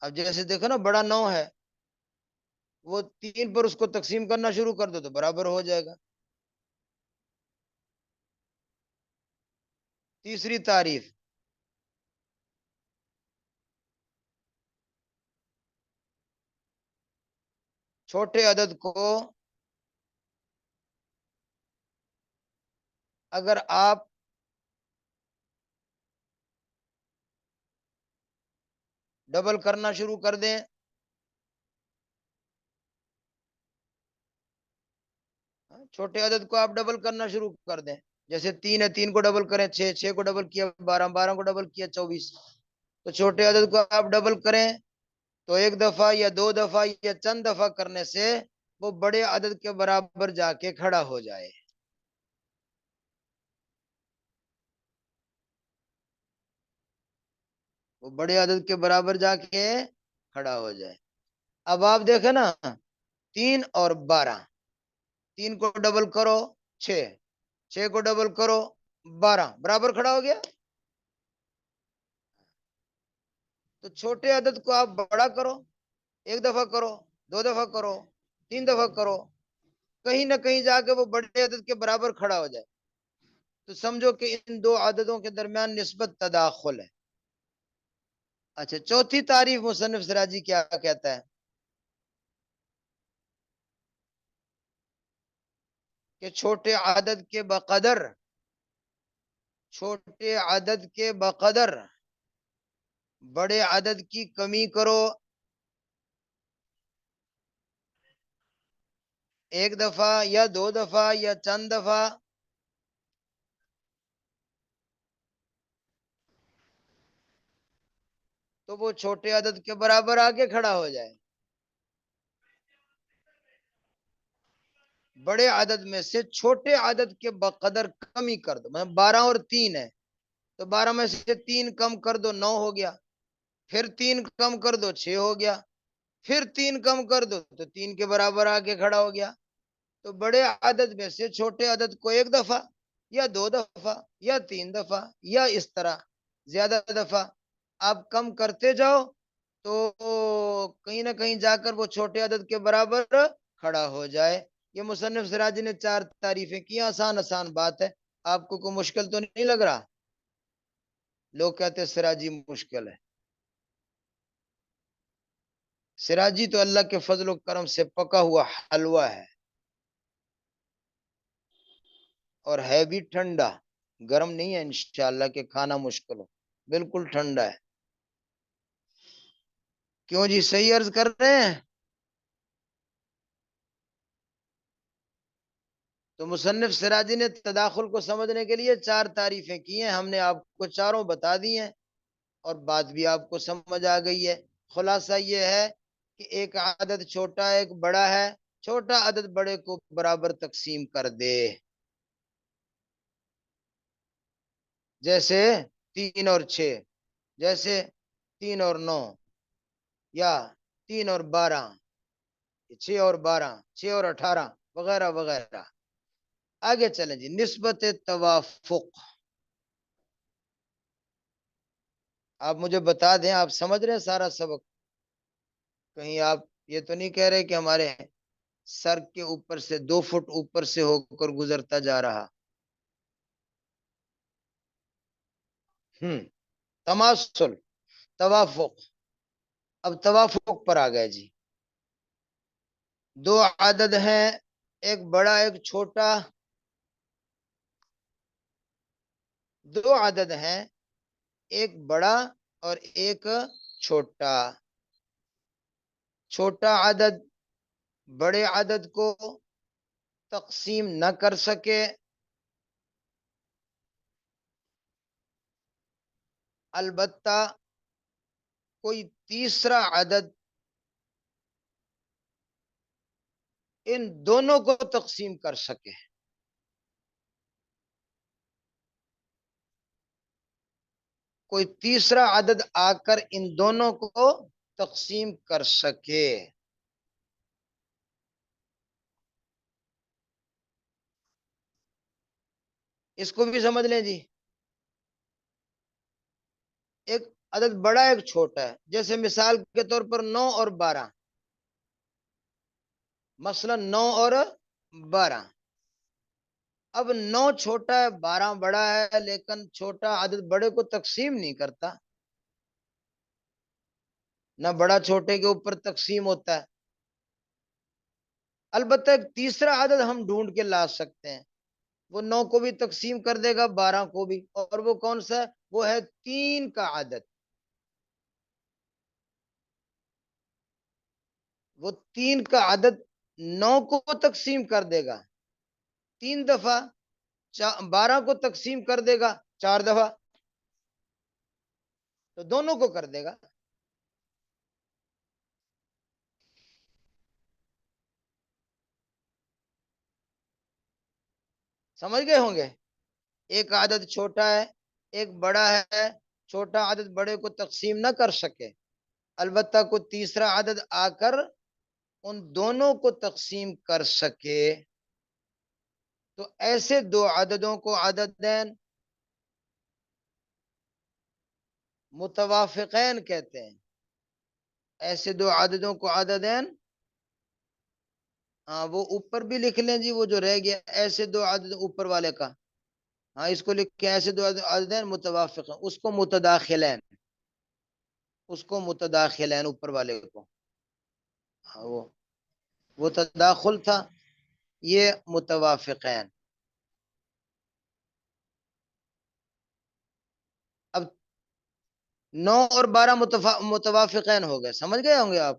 اب جیسے دیکھو نا، بڑا 9 ہے، وہ 3 پر اس کو تقسیم کرنا شروع کر دو تو برابر ہو جائے گا. تیسری تعریف، چھوٹے عدد کو اگر آپ ڈبل کرنا شروع کر دیں، چھوٹے عدد کو آپ ڈبل کرنا شروع کر دیں، جیسے 3 ہے، 3 کو ڈبل کریں، 6، 6 کو ڈبل کیا 12، 12 کو ڈبل کیا 24. تو چھوٹے عدد کو آپ ڈبل کریں تو ایک دفعہ یا 2 دفعہ یا چند دفعہ کرنے سے وہ بڑے عدد کے برابر جا کے کھڑا ہو جائے. وہ بڑے عدد کے برابر جا کے کھڑا ہو جائے. اب آپ دیکھیں نا، 3 اور 12، 3 کو ڈبل کرو 6، 6 کو ڈبل کرو 12، برابر کھڑا ہو گیا. تو چھوٹے عدد کو آپ بڑا کرو، 1 دفعہ کرو، 2 دفعہ کرو، 3 دفعہ کرو، کہیں نہ کہیں جا کے وہ بڑے عدد کے برابر کھڑا ہو جائے. تو سمجھو کہ ان 2 عددوں کے درمیان نسبت تداخل ہے. اچھا، چوتھی تعریف مصنف سراجی کیا کہتا ہے کہ چھوٹے عدد کے بقدر، چھوٹے عدد کے بقدر بڑے عدد کی کمی کرو. 1 دفعہ یا 2 دفعہ یا چند دفعہ، تو وہ چھوٹے عدد کے برابر آگے کھڑا ہو جائے. بڑے عدد میں سے چھوٹے عدد کے بقدر کمی کر دو. مطلب 12 اور 3 ہے، تو 12 میں سے 3 کم کر دو 9 ہو گیا، پھر 3 کم کر دو 6 ہو گیا، پھر 3 کم کر دو تو 3 کے برابر آگے کھڑا ہو گیا. تو بڑے عدد میں سے چھوٹے عدد کو 1 دفعہ یا 2 دفعہ یا 3 دفعہ یا اس طرح زیادہ دفعہ آپ کم کرتے جاؤ تو کہیں نہ کہیں جا کر وہ چھوٹے عدد کے برابر کھڑا ہو جائے. یہ مصنف سراجی نے 4 تعریفیں کی. آسان بات ہے. آپ کو کوئی مشکل تو نہیں لگ رہا؟ لوگ کہتے ہیں سراجی مشکل ہے. سراجی تو اللہ کے فضل و کرم سے پکا ہوا حلوہ ہے، اور ہے بھی ٹھنڈا. گرم نہیں ہے انشاءاللہ کہ کھانا مشکل ہو، بالکل ٹھنڈا ہے. کیوں جی، صحیح عرض کر رہے ہیں؟ تو مصنف سراجی نے تداخل کو سمجھنے کے لیے 4 تعریفیں کی ہیں. ہم نے آپ کو چاروں بتا دی ہیں اور بات بھی آپ کو سمجھ آ گئی ہے. خلاصہ یہ ہے کہ ایک عدد چھوٹا ایک بڑا ہے، چھوٹا عدد بڑے کو برابر تقسیم کر دے. جیسے 3 اور 6، جیسے 3 اور 9، یا 3 اور 12، 6 اور 12، 6 اور 18 وغیرہ وغیرہ. آگے چلیں جی، نسبت توافق. آپ مجھے بتا دیں، آپ سمجھ رہے ہیں سارا سبق؟ کہیں آپ یہ تو نہیں کہہ رہے کہ ہمارے سر کے اوپر سے 2 فٹ اوپر سے ہو کر گزرتا جا رہا. تماثل، توافق. اب توافق پر آ گئے جی. 2 عدد ہیں، ایک بڑا ایک چھوٹا. 2 عدد ہیں، ایک بڑا اور ایک چھوٹا. چھوٹا عدد بڑے عدد کو تقسیم نہ کر سکے، البتہ کوئی تیسرا عدد ان دونوں کو تقسیم کر سکے. کوئی تیسرا عدد آ کر ان دونوں کو تقسیم کر سکے. اس کو بھی سمجھ لیں جی. ایک عدد بڑا ایک چھوٹا ہے، جیسے مثال کے طور پر 9 اور 12. مثلا 9 اور 12. اب 9 چھوٹا ہے، 12 بڑا ہے، لیکن چھوٹا عدد بڑے کو تقسیم نہیں کرتا. نہ بڑا چھوٹے کے اوپر تقسیم ہوتا ہے. البتہ ایک تیسرا عدد ہم ڈھونڈ کے لا سکتے ہیں، وہ 9 کو بھی تقسیم کر دے گا، 12 کو بھی. اور وہ کون سا ہے؟ وہ ہے 3 کا عدد. وہ 3 کا عدد 9 کو تقسیم کر دے گا 3 دفعہ، 12 کو تقسیم کر دے گا 4 دفعہ، تو دونوں کو کر دے گا. سمجھ گئے ہوں گے. ایک عدد چھوٹا ہے، ایک بڑا ہے. چھوٹا عدد بڑے کو تقسیم نہ کر سکے، البتہ کوئی تیسرا عدد آ کر ان دونوں کو تقسیم کر سکے. تو ایسے 2 عددوں کو عددین متوافقین کہتے ہیں. ایسے 2 عددوں کو عددین، ہاں وہ اوپر بھی لکھ لیں جی، وہ جو رہ گیا ایسے 2 عدد اوپر والے کا. ہاں اس کو لکھ کے ایسے 2 عددین متوافقین، اس کو متداخلین، اس کو متداخلین اوپر والے کو. ہاں وہ تداخل تھا، یہ متوافقین. اب 9 اور 12 متوافقین ہو گئے، سمجھ گئے ہوں گے آپ،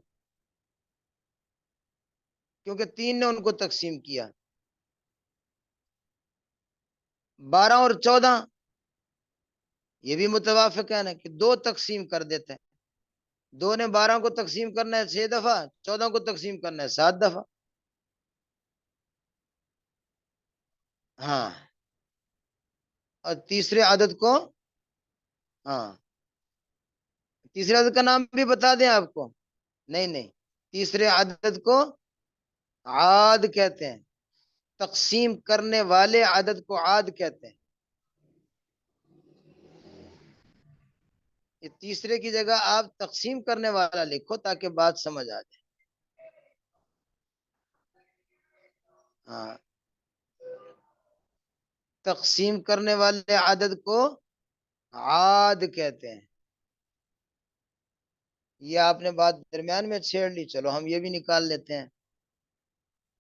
کیونکہ 3 نے ان کو تقسیم کیا. 12 اور 14 یہ بھی متوافقین ہے کہ 2 تقسیم کر دیتے ہیں. 2 نے 12 کو تقسیم کرنا ہے 6 دفعہ، 14 کو تقسیم کرنا ہے 7 دفعہ. ہاں. اور تیسرے عدد کو، ہاں تیسرے عدد کا نام بھی بتا دیں آپ کو. نہیں نہیں، تیسرے عدد کو عاد کہتے ہیں. تقسیم کرنے والے عدد کو عاد کہتے ہیں. یہ تیسرے کی جگہ آپ تقسیم کرنے والا لکھو تاکہ بات سمجھ آ جائے. ہاں، تقسیم کرنے والے عدد کو عاد کہتے ہیں. یہ آپ نے بات درمیان میں چھیڑ لی، چلو ہم یہ بھی نکال لیتے ہیں.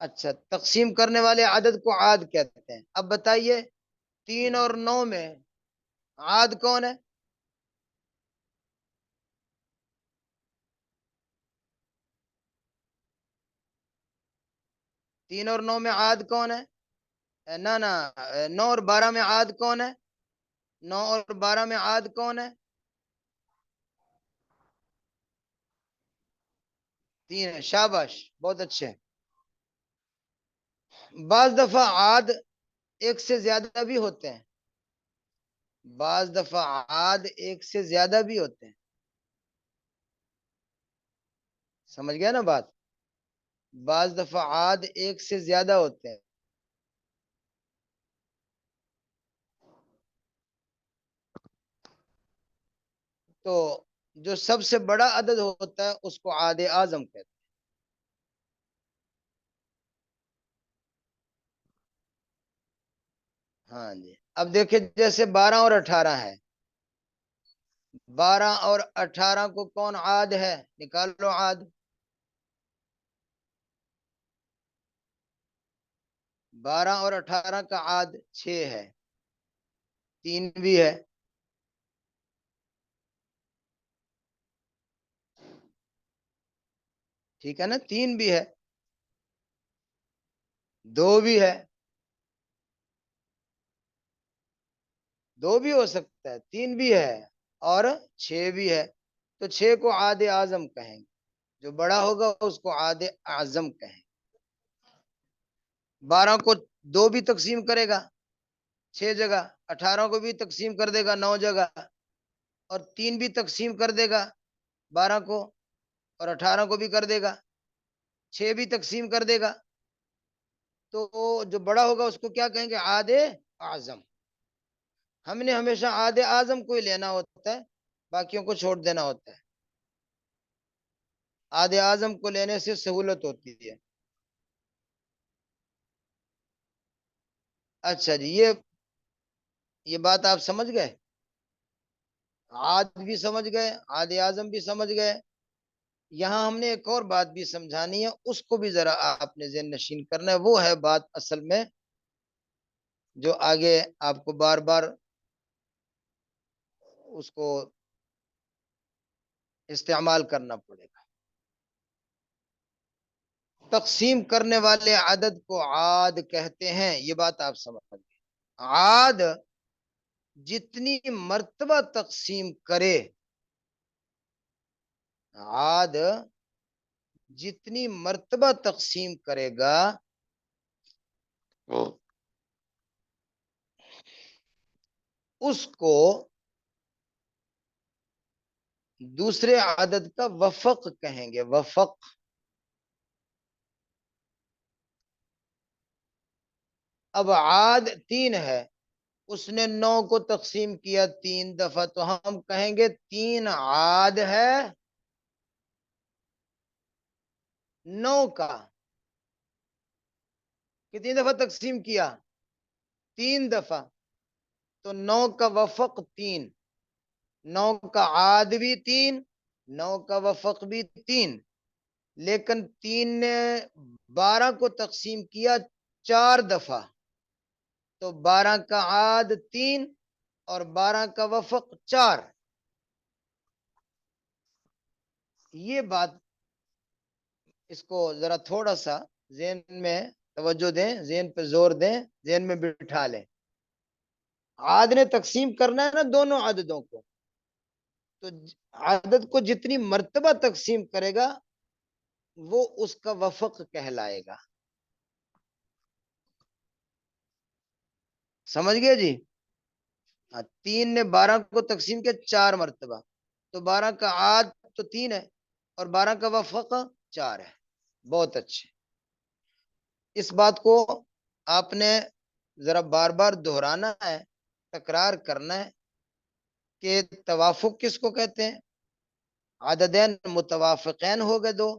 اچھا، تقسیم کرنے والے عدد کو عاد کہتے ہیں. اب بتائیے 3 اور 9 میں عاد کون ہے؟ 3 اور 9 میں عاد کون ہے؟ نہ نہ، 9 اور 12 میں عاد کون ہے؟ 9 اور 12 میں عاد کون ہے؟ 3 ہے. شاباش، بہت اچھے. بعض دفعہ عاد ایک سے زیادہ بھی ہوتے ہیں. بعض دفعہ عاد ایک سے زیادہ بھی ہوتے ہیں. سمجھ گیا نا بات. بعض دفعہ عاد ایک سے زیادہ ہوتے ہیں. تو جو سب سے بڑا عدد ہوتا ہے اس کو عاد اعظم کہتے ہیں. ہاں جی، اب دیکھیں جیسے 12 اور 18 ہے، 12 اور 18 کو کون عاد ہے؟ نکال لو عاد۔ 12 اور 18 کا عاد 6 ہے، 3 بھی ہے، ٹھیک ہے نا، 3 بھی ہے، 2 بھی ہے، 2 بھی ہو سکتا ہے، 3 بھی ہے اور 6 بھی ہے، تو 6 کو عاد اعظم کہیں گے، جو بڑا ہوگا اس کو عاد اعظم کہیں گے۔ 12 کو 2 بھی تقسیم کرے گا 6 جگہ، 18 کو بھی تقسیم کر دے گا 9 جگہ، اور 3 بھی تقسیم کر دے گا 12 کو، اور 18 کو بھی کر دے گا، 6 بھی تقسیم کر دے گا، تو جو بڑا ہوگا اس کو کیا کہیں گے؟ عاد اعظم۔ ہم نے ہمیشہ عاد اعظم کو ہی لینا ہوتا ہے، باقیوں کو چھوڑ دینا ہوتا ہے، عاد اعظم کو لینے سے سہولت ہوتی ہے۔ اچھا جی، یہ بات آپ سمجھ گئے، عاد بھی سمجھ گئے، عاد اعظم بھی سمجھ گئے۔ یہاں ہم نے ایک اور بات بھی سمجھانی ہے، اس کو بھی ذرا آپ نے ذہن نشین کرنا ہے، وہ ہے بات اصل میں جو آگے آپ کو بار بار اس کو استعمال کرنا پڑے گا۔ تقسیم کرنے والے عدد کو عاد کہتے ہیں، یہ بات آپ سمجھ گئے۔ عاد جتنی مرتبہ تقسیم کرے، عاد جتنی مرتبہ تقسیم کرے گا اس کو دوسرے عدد کا وفق کہیں گے، وفق۔ اب عاد 3 ہے، اس نے 9 کو تقسیم کیا 3 دفعہ، تو ہم کہیں گے 3 عاد ہے 9 کا۔ کتنی دفعہ تقسیم کیا؟ 3 دفعہ، تو 9 کا وفق 3، 9 کا عاد بھی 3، 9 کا وفق بھی 3، لیکن 3 نے 12 کو تقسیم کیا 4 دفعہ، تو 12 کا عاد 3 اور 12 کا وفق 4۔ یہ بات، اس کو ذرا تھوڑا سا ذہن میں توجہ دیں، ذہن پہ زور دیں، ذہن میں بٹھا لیں۔ عاد نے تقسیم کرنا ہے نا دونوں عددوں کو، تو عدد کو جتنی مرتبہ تقسیم کرے گا وہ اس کا وفق کہلائے گا۔ سمجھ گئے جی؟ 3 نے 12 کو تقسیم کیا 4 مرتبہ، تو 12 کا عاد تو 3 ہے اور 12 کا وفق 4 ہے۔ بہت اچھے، اس بات کو آپ نے ذرا بار بار دہرانا ہے، تکرار کرنا ہے کہ توافق کس کو کہتے ہیں؟ عددین متوافقین ہو گئے دو،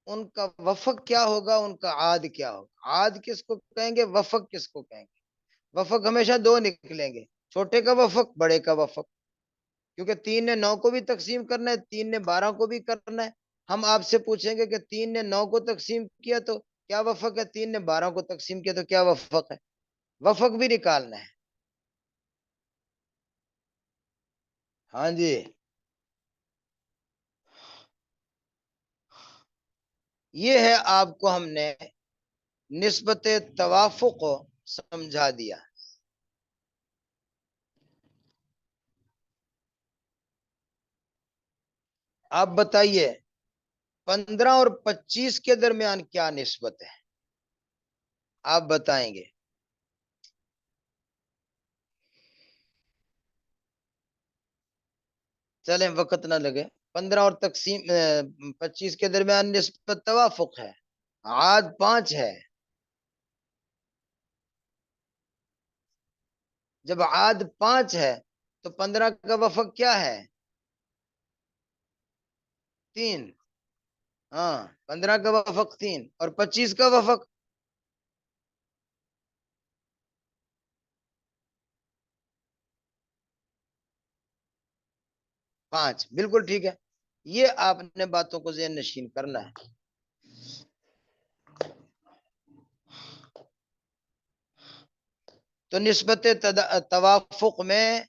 ان کا وفق کیا ہوگا، ان کا عاد کیا ہوگا؟ عاد کس کو کہیں گے، وفق کس کو کہیں گے؟ وفق ہمیشہ 2 نکلیں گے، چھوٹے کا وفق، بڑے کا وفق، کیونکہ 3 نے 9 کو بھی تقسیم کرنا ہے، 3 نے 12 کو بھی کرنا ہے۔ ہم آپ سے پوچھیں گے کہ 3 نے 9 کو تقسیم کیا تو کیا وفق ہے، 3 نے 12 کو تقسیم کیا تو کیا وفق ہے؟ وفق بھی نکالنا ہے۔ ہاں جی، یہ ہے آپ کو ہم نے نسبت توافق سمجھا دیا۔ آپ بتائیے 15 اور 25 کے درمیان کیا نسبت ہے؟ آپ بتائیں گے؟ چلیں وقت نہ لگے، 15 اور 25 کے درمیان نسبت توافق ہے، عاد 5 ہے۔ جب عاد 5 ہے تو 15 کا وفق کیا ہے؟ 3۔ ہاں، 15 کا وفق 3 اور 25 کا وفق 5 بالکل ٹھیک ہے. یہ آپ نے باتوں کو ذہن نشین کرنا ہے. تو نسبت توافق میں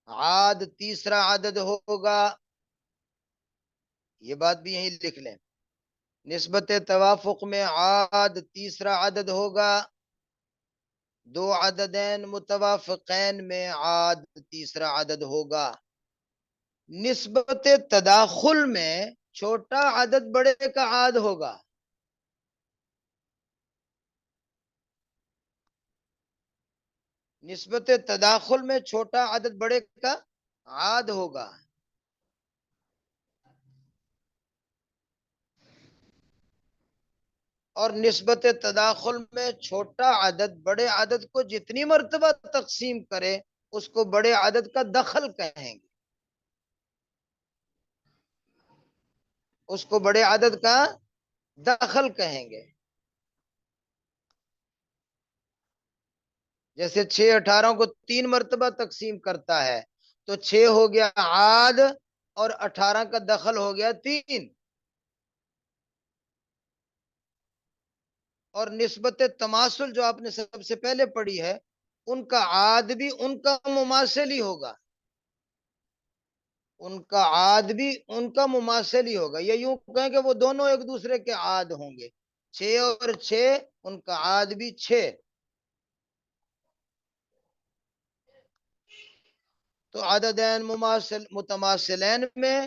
عاد تیسرا عدد ہوگا. یہ بات بھی یہیں لکھ لیں. نسبت توافق میں عاد تیسرا عدد ہوگا. دو عددین متوافقین میں عاد تیسرا عدد ہوگا. نسبت تداخل میں چھوٹا عدد بڑے کا عاد ہوگا. نسبت تداخل میں چھوٹا عدد بڑے کا عاد ہوگا. اور نسبت تداخل میں چھوٹا عدد بڑے عدد کو جتنی مرتبہ تقسیم کرے اس کو بڑے عدد کا دخل کہیں گے. اس کو بڑے عدد کا دخل کہیں گے. جیسے 6 18 کو 3 مرتبہ تقسیم کرتا ہے تو 6 ہو گیا عاد اور 18 کا دخل ہو گیا 3. اور نسبت تماثل جو آپ نے سب سے پہلے پڑھی ہے ان کا عاد بھی ان کا مماثل ہی ہوگا. ان کا عاد بھی ان کا مماثل ہی ہوگا. یہ یوں کہیں کہ وہ دونوں ایک دوسرے کے عاد ہوں گے. 6 اور 6 ان کا عاد بھی 6. تو عددین متماثلین میں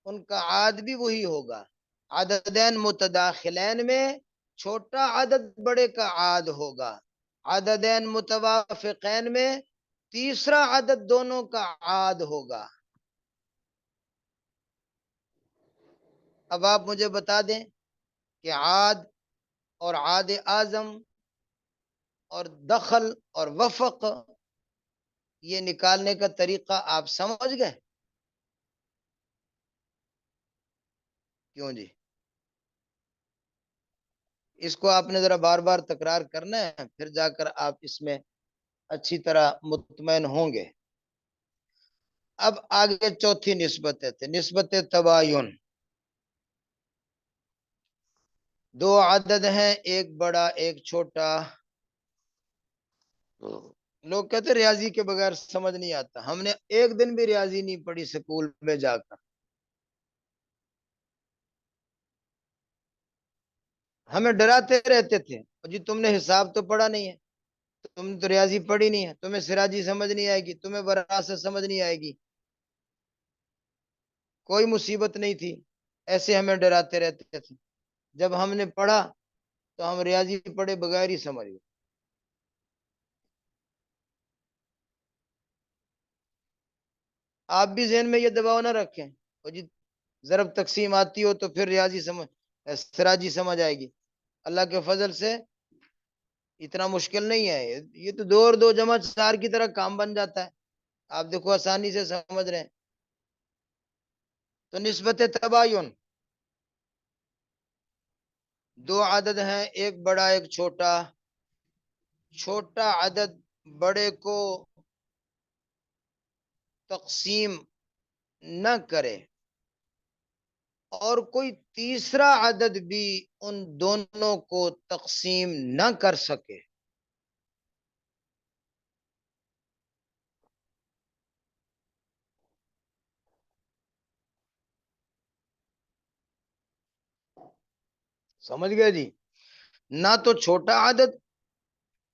ان کا عاد بھی وہی ہوگا. عددین متداخلین میں چھوٹا عدد بڑے کا عاد ہوگا. عددین متوافقین میں تیسرا عدد دونوں کا عاد ہوگا. اب آپ مجھے بتا دیں کہ عاد اور عاد اعظم اور دخل اور وفق یہ نکالنے کا طریقہ آپ سمجھ گئے؟ کیوں جی؟ اس کو آپ نے ذرا بار بار تکرار کرنا ہے پھر جا کر آپ اس میں اچھی طرح مطمئن ہوں گے. اب آگے چوتھی نسبتیں تھے. نسبت تباین. دو عدد ہیں ایک بڑا ایک چھوٹا. لوگ کہتے ریاضی کے بغیر سمجھ نہیں آتا. ہم نے ایک دن بھی ریاضی نہیں پڑھی سکول میں جا کر. ہمیں ڈراتے رہتے تھے جی تم نے حساب تو پڑھا نہیں ہے, تم نے تو ریاضی پڑھی نہیں ہے, تمہیں سراجی سمجھ نہیں آئے گی, تمہیں وراثت سمجھ نہیں آئے گی. کوئی مصیبت نہیں تھی, ایسے ہمیں ڈراتے رہتے تھے. جب ہم نے پڑھا تو ہم ریاضی پڑھے بغیر ہی سمجھ گئے. آپ بھی ذہن میں یہ دباؤ نہ رکھیں جی ضرب تقسیم آتی ہو تو پھر ریاضی سمجھ سراجی سمجھ آئے گی. اللہ کے فضل سے اتنا مشکل نہیں ہے. یہ تو 2 اور 2 جمع 4 کی طرح کام بن جاتا ہے. آپ دیکھو آسانی سے سمجھ رہے ہیں. تو نسبت تباین. 2 عدد ہیں ایک بڑا ایک چھوٹا. چھوٹا عدد بڑے کو تقسیم نہ کرے اور کوئی تیسرا عدد بھی ان دونوں کو تقسیم نہ کر سکے. سمجھ گئے جی؟ نہ تو چھوٹا عدد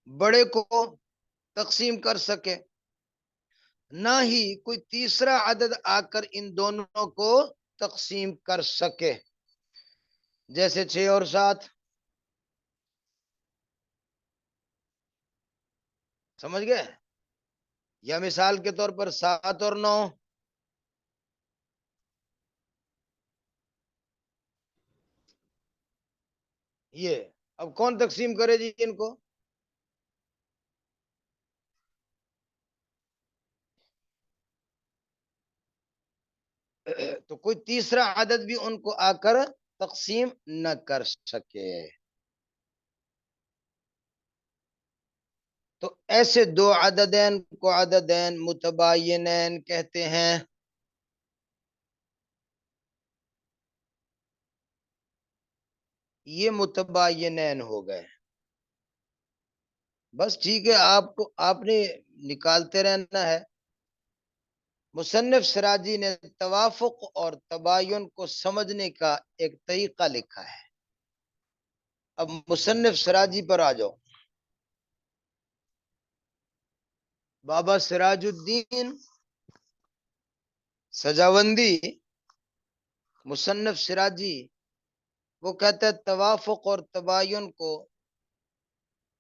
بڑے کو تقسیم کر سکے نہ ہی کوئی تیسرا عدد آ کر ان دونوں کو تقسیم کر سکے. جیسے 6 اور 7. سمجھ گئے؟ یا مثال کے طور پر 7 اور 9. یہ اب کون تقسیم کرے جی ان کو؟ تو کوئی تیسرا عدد بھی ان کو آ کر تقسیم نہ کر سکے. تو ایسے 2 عددین کو عددین متباینین کہتے ہیں. یہ متباینین ہو گئے. بس ٹھیک ہے، آپ نے نکالتے رہنا ہے. مصنف سراجی نے توافق اور تباین کو سمجھنے کا ایک طریقہ لکھا ہے. اب مصنف سراجی پر آ جاؤ. بابا سراج الدین سجاوندی، مصنف سراجی، وہ کہتا ہے توافق اور تباین کو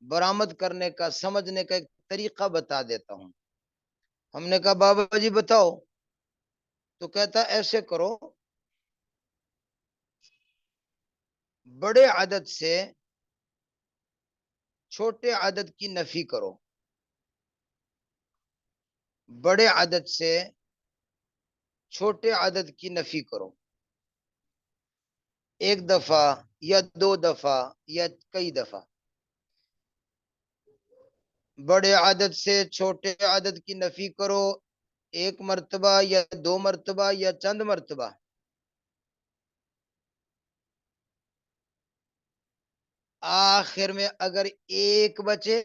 برآمد کرنے کا، سمجھنے کا ایک طریقہ بتا دیتا ہوں. ہم نے کہا بابا جی بتاؤ. تو کہتا ایسے کرو، بڑے عدد سے چھوٹے عدد کی نفی کرو، بڑے عدد سے چھوٹے عدد کی نفی کرو، ایک دفعہ یا دو دفعہ یا کئی دفعہ. بڑے عدد سے چھوٹے عدد کی نفی کرو ایک مرتبہ یا دو مرتبہ یا چند مرتبہ. آخر میں اگر ایک بچے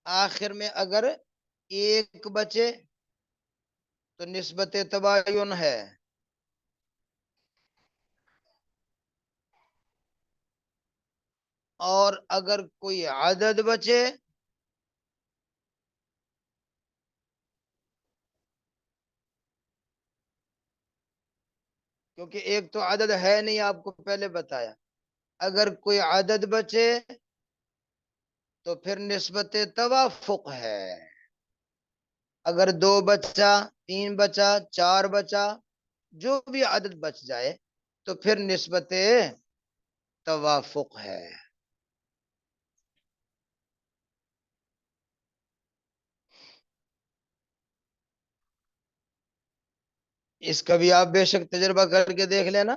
آخر میں اگر ایک بچے تو نسبت تباین ہے. اور اگر کوئی عدد بچے کیونکہ ایک تو عدد ہے نہیں، آپ کو پہلے بتایا. اگر کوئی عدد بچے تو پھر نسبت توافق ہے. اگر دو بچہ، تین بچہ، چار بچہ، جو بھی عدد بچ جائے تو پھر نسبت توافق ہے. اس کا بھی آپ بے شک تجربہ کر کے دیکھ لینا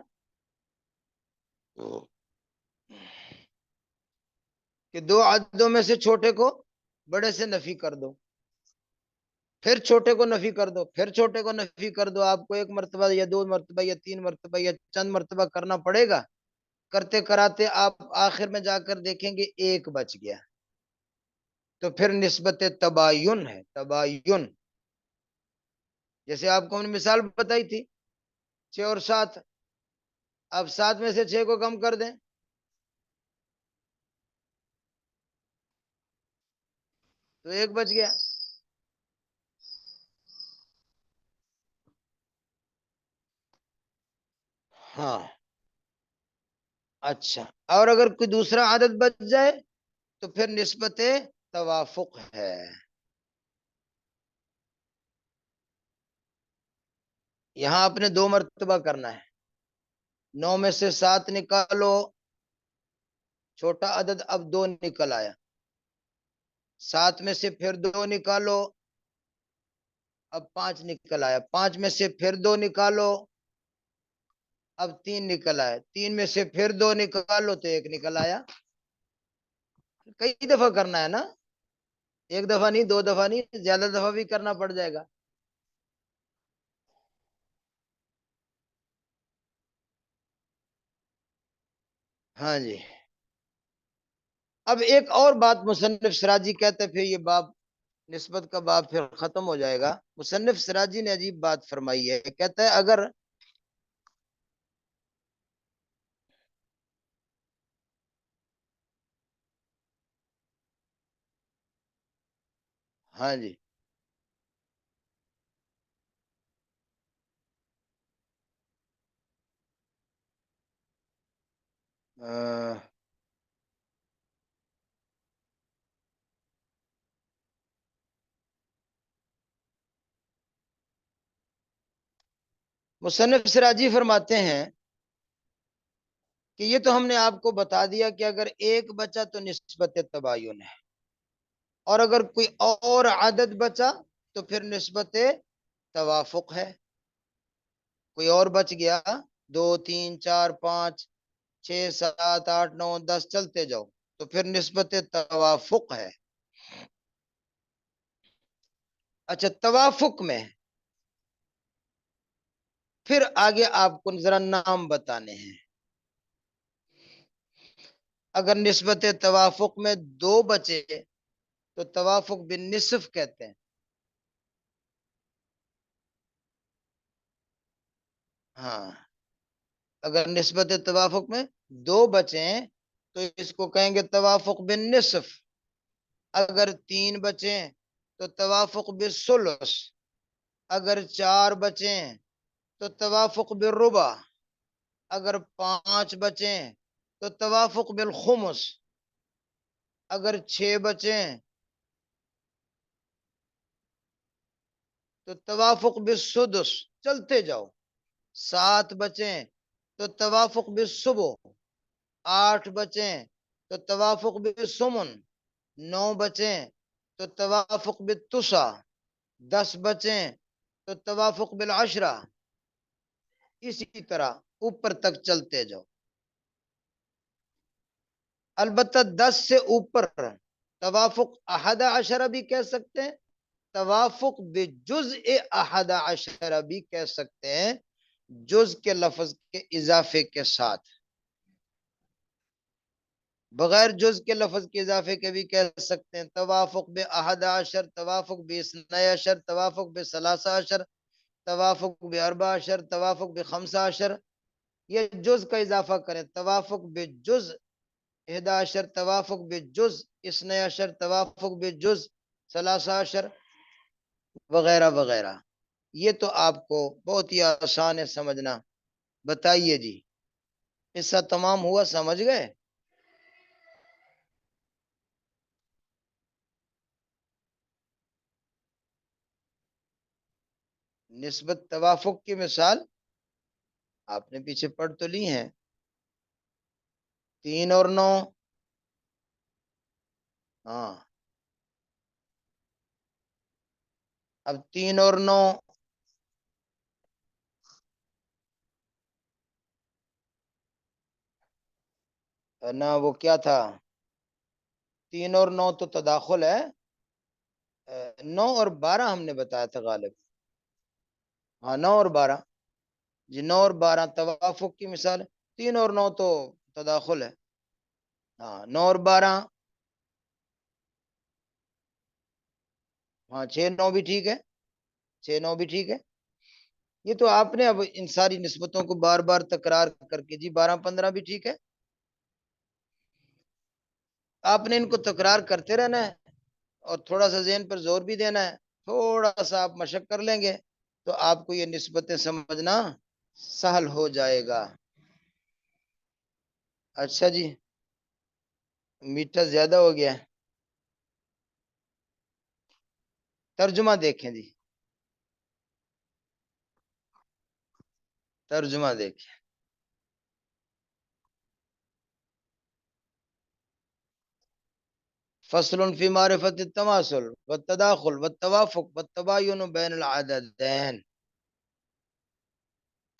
کہ دو عددوں میں سے چھوٹے کو بڑے سے نفی کر دو، پھر چھوٹے کو نفی کر دو، پھر چھوٹے کو نفی کر دو. آپ کو ایک مرتبہ یا دو مرتبہ یا تین مرتبہ یا چند مرتبہ کرنا پڑے گا. کرتے کراتے آپ آخر میں جا کر دیکھیں گے ایک بچ گیا، تو پھر نسبت تباین ہے. تباین جیسے آپ کو ہم نے مثال بتائی تھی 6 اور 7. اب 7 میں سے 6 کو کم کر دیں تو ایک بچ گیا. ہاں اچھا، اور اگر کوئی دوسرا عدد بچ جائے تو پھر نسبت توافق ہے. یہاں آپ نے 2 مرتبہ کرنا ہے. 9 میں سے 7 نکالو، چھوٹا عدد اب 2 نکل آیا. 7 میں سے پھر 2 نکالو، اب 5 نکل آیا. 5 میں سے پھر 2 نکالو، اب 3 نکل آیا. 3 میں سے پھر 2 نکالو تو 1 نکل آیا. کئی دفعہ کرنا ہے نا، ایک دفعہ نہیں، 2 دفعہ نہیں، زیادہ دفعہ بھی کرنا پڑ جائے گا. ہاں جی. اب ایک اور بات مصنف سراجی کہتے پھر یہ باب نسبت کا باب پھر ختم ہو جائے گا. مصنف سراجی نے عجیب بات فرمائی ہے، کہتا ہے اگر ہاں جی مصنف سراجی فرماتے ہیں کہ یہ تو ہم نے آپ کو بتا دیا کہ اگر ایک بچا تو نسبت تباین ہے، اور اگر کوئی اور عدد بچا تو پھر نسبت توافق ہے. کوئی اور بچ گیا، 2 3 4 5 6 7 8 9 10 چلتے جاؤ تو پھر نسبت توافق ہے. اچھا توافق میں پھر آگے آپ کو ذرا نام بتانے ہیں. اگر نسبت توافق میں 2 بچے تو توافق بالنصف کہتے ہیں. ہاں، اگر نسبت توافق میں 2 بچے ہیں تو اس کو کہیں گے توافق بالنصف. اگر 3 بچے ہیں تو توافق بالثلث. اگر 4 بچے ہیں تو توافق بالربع. اگر 5 بچے ہیں تو توافق بالخمس. اگر 6 بچے ہیں تو توافق بالسدس. چلتے جاؤ. 7 بچے ہیں تو توافق بالسبع. 8 بچے ہیں تو توافق بالثمن. 9 بچے ہیں تو توافق بالتسع. 10 بچے ہیں تو توافق بالعشرہ. اسی طرح اوپر تک چلتے جاؤ. البتہ 10 سے اوپر توافق احد عشرہ بھی کہہ سکتے ہیں، توافق بجزء احد عشرہ بھی کہہ سکتے ہیں، جز کے لفظ کے اضافے کے ساتھ. بغیر جز کے لفظ کے اضافے کے بھی کہہ سکتے ہیں توافق باحد عشر، توافق باثنی عشر، توافق بثلاثہ عشر، توافق باربع عشر، توافق بخمسہ عشر. یہ جز کا اضافہ کریں، توافق بجز 11، توافق بجز 12، توافق بجز 13 وغیرہ وغیرہ. یہ تو آپ کو بہت ہی آسان ہے سمجھنا. بتائیے جی، قصہ تمام ہوا؟ سمجھ گئے؟ نسبت توافق کی مثال آپ نے پیچھے پڑھ تو لی ہیں. 3 اور 9. ہاں، اب 3 اور 9 نا، وہ کیا تھا؟ 3 اور 9 تو تداخل ہے. 9 اور 12 ہم نے بتایا تھا غالب. ہاں، 9 اور 12. جی، 9 اور 12 توافق کی مثال ہے. 3 اور 9 تو تداخل ہے. ہاں، 9 اور 12. ہاں، 6 9 بھی ٹھیک ہے. 6 9 بھی ٹھیک ہے. یہ تو آپ نے اب ان ساری نسبتوں کو بار بار تکرار کر کے، جی 12 15 بھی ٹھیک ہے. آپ نے ان کو تکرار کرتے رہنا ہے اور تھوڑا سا ذہن پر زور بھی دینا ہے. تھوڑا سا آپ مشق کر لیں گے تو آپ کو یہ نسبتیں سمجھنا سہل ہو جائے گا. اچھا جی، میٹھا زیادہ ہو گیا. ترجمہ دیکھیں جی، ترجمہ دیکھیں. فصل فی معرفت التماثل والتداخل والتوافق والتباین بین العددین.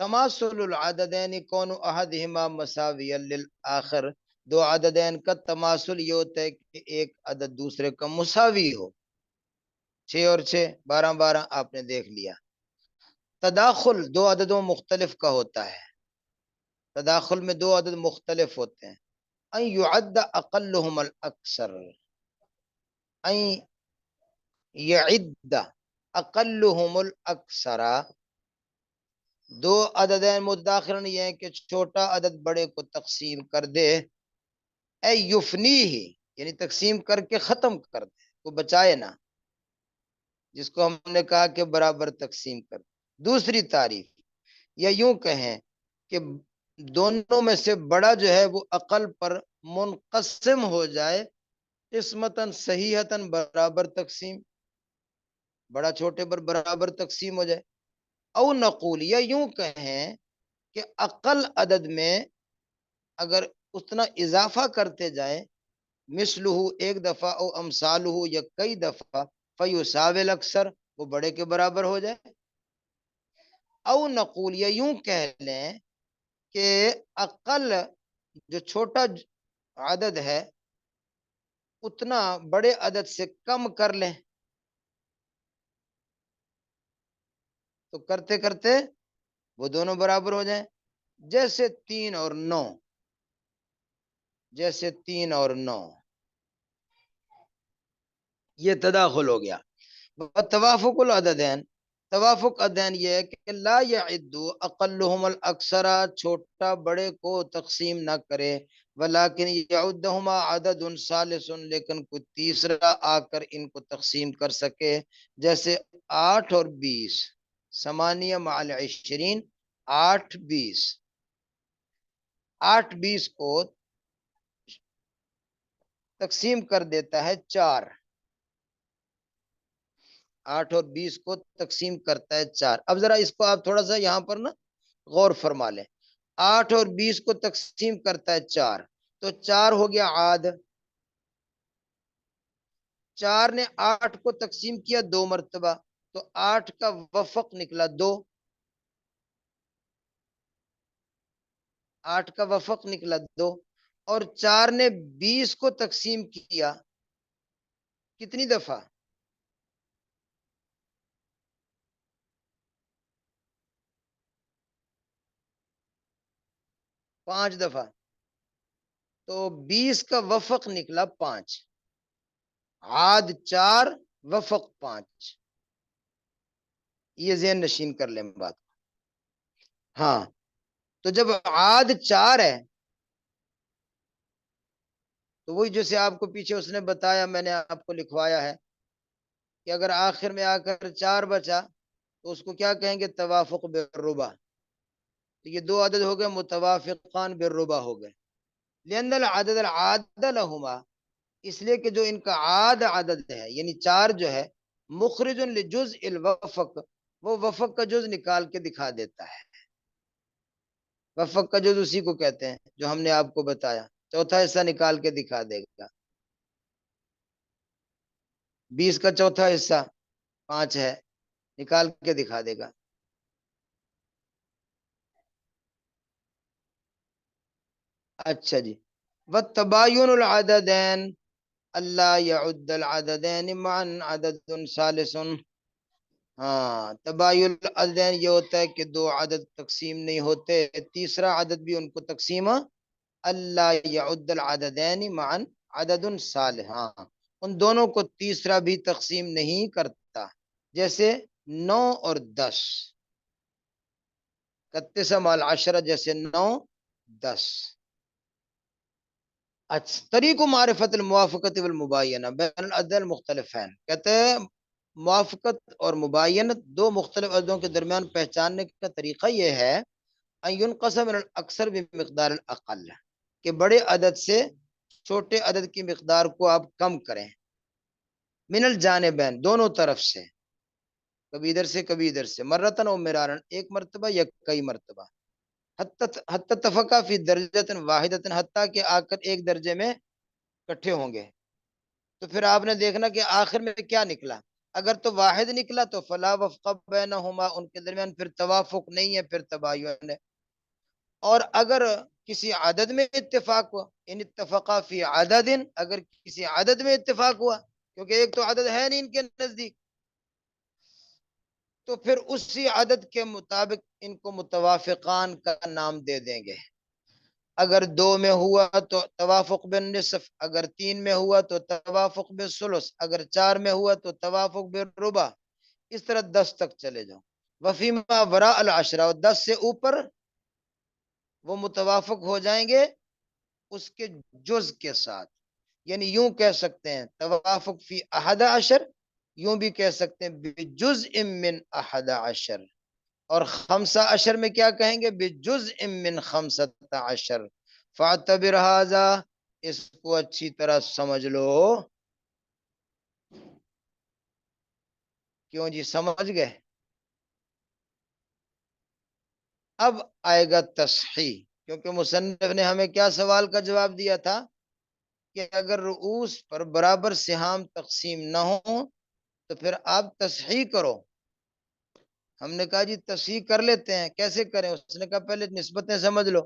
تماثل العددین کون احدہما مساویا للآخر. 2 عددین کا تماثل یہ ہوتا ہے کہ ایک عدد دوسرے کا مساوی ہو. 6 اور 6 12 12 آپ نے دیکھ لیا. تداخل 2 عددوں مختلف کا ہوتا ہے. تداخل میں 2 عدد مختلف ہوتے ہیں. ان یعد اقلهم الاکثر. ان یعد اقلهم الاکثر. 2 عددین متداخرن یہ ہیں کہ چھوٹا عدد بڑے کو تقسیم کر دے. اے یفنی ہی، یعنی تقسیم کر کے ختم کر دے، کو بچائے نہ، جس کو ہم نے کہا کہ برابر تقسیم کر دے. دوسری تعریف، یا یوں کہیں کہ دونوں میں سے بڑا جو ہے وہ اقل پر منقسم ہو جائے. قسمتاً صحیحتاً برابر تقسیم، بڑا چھوٹے پر برابر تقسیم ہو جائے. او نقول، یا یوں کہیں کہ اقل عدد میں اگر اتنا اضافہ کرتے جائیں، مثلہ ایک دفعہ، او امثالہ یا کئی دفعہ، فیساوی الاکثر، وہ بڑے کے برابر ہو جائے. او نقول، یا یوں کہہ لیں کہ اقل جو چھوٹا عدد ہے اتنا بڑے عدد سے کم کر لیں. تو کرتے کرتے وہ دونوں برابر ہو جائیں. جیسے 3 اور 9، جیسے 3 اور 9 یہ تداخل ہو گیا. توافق العددین، توافق عددین یہ ہے کہ لا یعدو اقلہم الاکثر، چھوٹا بڑے کو تقسیم نہ کرے، ولیکن یعدہما عدد ثالث، لیکن کوئی تیسرا آ کر ان کو تقسیم کر سکے. جیسے 8 اور 20، 8 مع 20، 8 20، 8 20 کو تقسیم کر دیتا ہے 4، 8 اور 20 کو تقسیم کرتا ہے 4. اب ذرا اس کو آپ تھوڑا سا یہاں پر نا غور فرما لیں. 8 اور 20 کو تقسیم کرتا ہے 4، تو 4 ہو گیا عاد. 4 نے 8 کو تقسیم کیا 2 مرتبہ، تو 8 کا وفق نکلا 2. 8 کا وفق نکلا 2. اور 4 نے 20 کو تقسیم کیا کتنی دفعہ؟ 5 دفعہ. تو 20 کا وفق نکلا 5. عاد 4، وفق 5. یہ ذہن نشین کر لیں بات. ہاں، تو جب عاد 4 ہے تو وہی جیسے آپ کو پیچھے اس نے بتایا، میں نے آپ کو لکھوایا ہے کہ اگر آخر میں آ کر 4 بچا تو اس کو کیا کہیں گے؟ توافق بالربع. تو یہ 2 عدد ہو گئے متوافقان بالربع ہو گئے. لأن العدد العاد لہما، اس لیے کہ جو ان کا عاد عدد ہے یعنی 4 جو ہے، مخرج لجزء الوفق، وہ وفق کا جز نکال کے دکھا دیتا ہے. وفق کا جز اسی کو کہتے ہیں جو ہم نے آپ کو بتایا، چوتھا حصہ نکال کے دکھا دے گا. 20 کا چوتھا حصہ 5 ہے، نکال کے دکھا دے گا. اچھا جی. وَالتَّبَايُنُ الْعَدَدَيْنِ اللہ يعد العددین معا عدد ثالث. ہاں، تباین العددین یہ ہوتا ہے کہ 2 عدد تقسیم نہیں ہوتے، تیسرا عدد بھی ان کو تقسیم اللہ يعد العددین معا عدد ثالث. ہاں، ان دونوں کو تیسرا بھی تقسیم نہیں کرتا. جیسے 9 اور 10، 31 مع 10، جیسے 9 10. اچھا، طریق معرفت الموافقت والمباینہ بین العدد المختلفین، کہتے ہیں موافقت اور مباینت دو مختلف عددوں کے درمیان پہچاننے کا طریقہ یہ ہے ان ينقسم من الاکثر بمقدار الاقل، کہ بڑے عدد سے چھوٹے عدد کی مقدار کو آپ کم کریں. من الجانبین، دونوں طرف سے، کبھی ادھر سے کبھی ادھر سے، مرتن و مرارن، ایک مرتبہ یا کئی مرتبہ. حتی تفقہ فی درجۃ واحدۃ، حتیٰ کہ آ کر ایک درجے میں کٹھے ہوں گے. تو پھر آپ نے دیکھنا کہ آخر میں کیا نکلا. اگر تو واحد نکلا تو فلا وفق بینہما، ان کے درمیان پھر توافق نہیں ہے، پھر تباین ہے. اور اگر کسی عدد میں اتفاق ہوا، ان اتفقا فی عدد، اگر کسی عدد میں اتفاق ہوا، کیونکہ ایک تو عدد ہے نہیں ان کے نزدیک، تو پھر اسی عدد کے مطابق ان کو متوافقان کا نام دے دیں گے. اگر 2 میں ہوا تو توافق بالنصف، اگر 3 میں ہوا تو توافق بالثلث، اگر 4 میں ہوا تو توافق بالربع. اس طرح 10 تک چلے جاؤ. وفیما وراء العشرہ، اور 10 سے اوپر وہ متوافق ہو جائیں گے اس کے جز کے ساتھ. یعنی یوں کہہ سکتے ہیں توافق فی 11، یوں بھی کہہ سکتے ہیں بجزء من 11. اور 15 میں کیا کہیں گے؟ بجزء من 15. فاعتبر ھذا، اس کو اچھی طرح سمجھ لو. کیوں جی، سمجھ گئے؟ اب آئے گا تصحیح، کیونکہ مصنف نے ہمیں کیا سوال کا جواب دیا تھا کہ اگر رؤوس پر برابر سہام تقسیم نہ ہو تو پھر آپ تصحیح کرو. ہم نے کہا جی تصحیح کر لیتے ہیں، کیسے کریں؟ اس نے کہا پہلے نسبتیں سمجھ لو.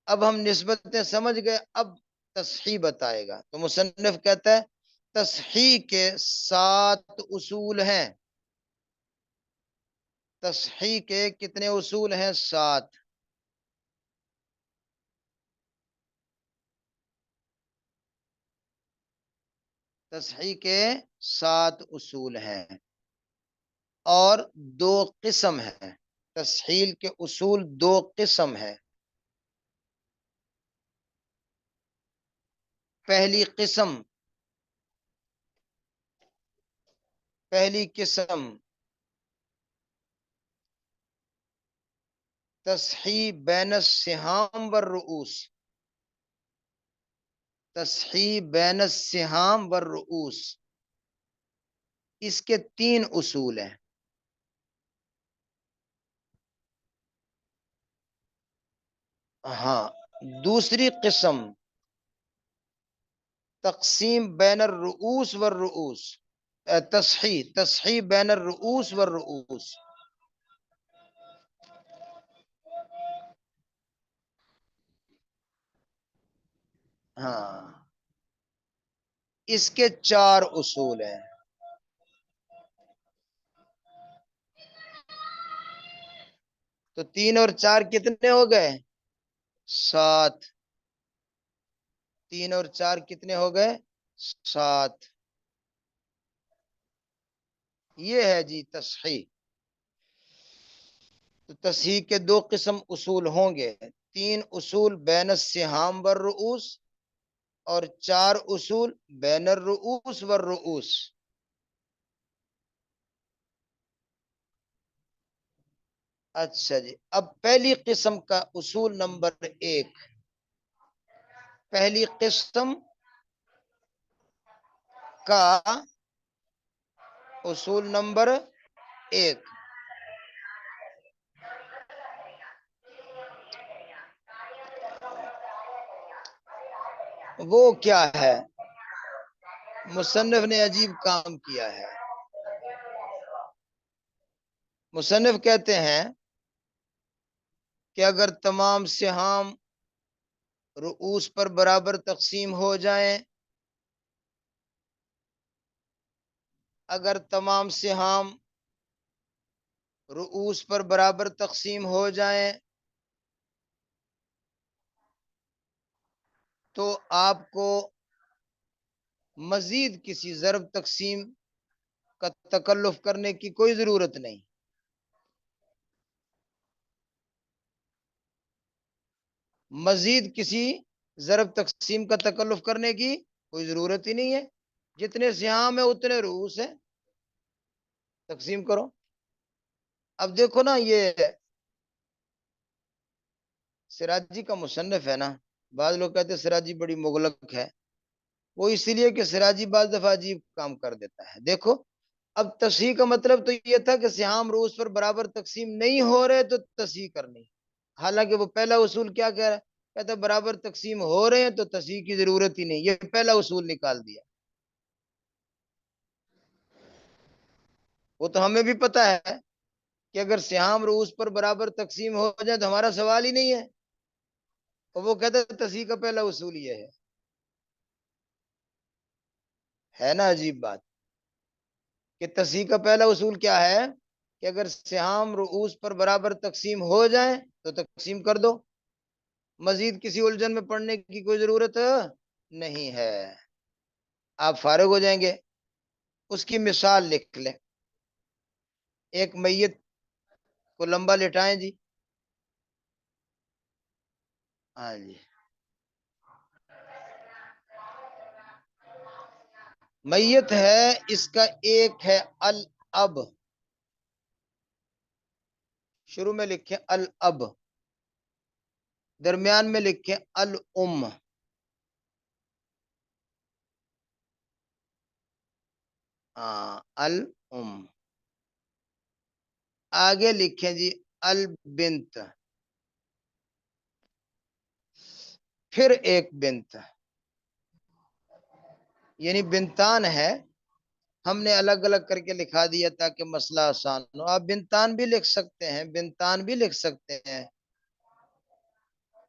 اب ہم نسبتیں سمجھ گئے، اب تصحیح بتائے گا. تو مصنف کہتا ہے تصحیح کے 7 اصول ہیں. تصحیح کے کتنے اصول ہیں؟ 7۔ تصحیح کے 7 اصول ہیں اور 2 قسم ہیں۔ تصحیح کے اصول 2 قسم ہیں۔ پہلی قسم تصحیح بین السہام والرؤوس۔ تصحیح بین السہام والرؤوس، اس کے 3 اصول ہیں۔ ہاں، دوسری قسم تقسیم بین الرؤوس والرؤوس، تصحیح بین الرؤوس والرؤوس۔ ہاں، اس کے 4 اصول ہیں۔ تو 3 اور 4 کتنے ہو گئے؟ 7۔ 3 اور 4 کتنے ہو گئے؟ 7۔ یہ ہے جی تصحیح۔ تو تصحیح کے 2 قسم اصول ہوں گے، 3 اصول بین السہام والرؤوس اور 4 اصول بین الرؤوس والرؤوس۔ اچھا جی، اب پہلی قسم کا اصول نمبر 1، پہلی قسم کا اصول نمبر 1، وہ کیا ہے؟ مصنف نے عجیب کام کیا ہے۔ مصنف کہتے ہیں کہ اگر تمام سہام رؤوس پر برابر تقسیم ہو جائیں، اگر تمام سہام رؤوس پر برابر تقسیم ہو جائیں تو آپ کو مزید کسی ضرب تقسیم کا تکلف کرنے کی کوئی ضرورت نہیں۔ مزید کسی ضرب تقسیم کا تکلف کرنے کی کوئی ضرورت ہی نہیں ہے، جتنے سہام ہیں اتنے رؤوس ہیں، تقسیم کرو۔ اب دیکھو نا، یہ سراجی کا مصنف ہے نا، بعض لوگ کہتے ہیں سراجی بڑی مغلق ہے، وہ اسی لیے کہ سراجی بعض دفعہ عجیب کام کر دیتا ہے۔ دیکھو، اب تصحیح کا مطلب تو یہ تھا کہ سہام رؤوس پر برابر تقسیم نہیں ہو رہے تو تصحیح کرنی، حالانکہ وہ پہلا اصول کیا کہہ رہا ہے؟ کہتا ہے برابر تقسیم ہو رہے ہیں تو تصحیح کی ضرورت ہی نہیں، یہ پہلا اصول نکال دیا۔ وہ تو ہمیں بھی پتا ہے کہ اگر سہام رؤوس پر برابر تقسیم ہو جائے تو ہمارا سوال ہی نہیں ہے، اور وہ کہتا ہے تصحیح کا پہلا اصول یہ ہے نا عجیب بات کہ تصحیح کا پہلا اصول کیا ہے کہ اگر سہام رؤوس پر برابر تقسیم ہو جائیں تو تقسیم کر دو، مزید کسی الجھن میں پڑنے کی کوئی ضرورت نہیں ہے، آپ فارغ ہو جائیں گے۔ اس کی مثال لکھ لیں، ایک میت کو لمبا لٹائیں جی، ہاں جی، میت ہے، اس کا ایک ہے الاب، شروع میں لکھیں الاب، درمیان میں لکھیں الام، الام، آگے لکھیں جی البنت، پھر ایک بنت، یعنی بنتان ہے، ہم نے الگ الگ کر کے لکھا دیا تاکہ مسئلہ آسان ہو۔ آپ بنتان بھی لکھ سکتے ہیں، بنتان بھی لکھ سکتے ہیں۔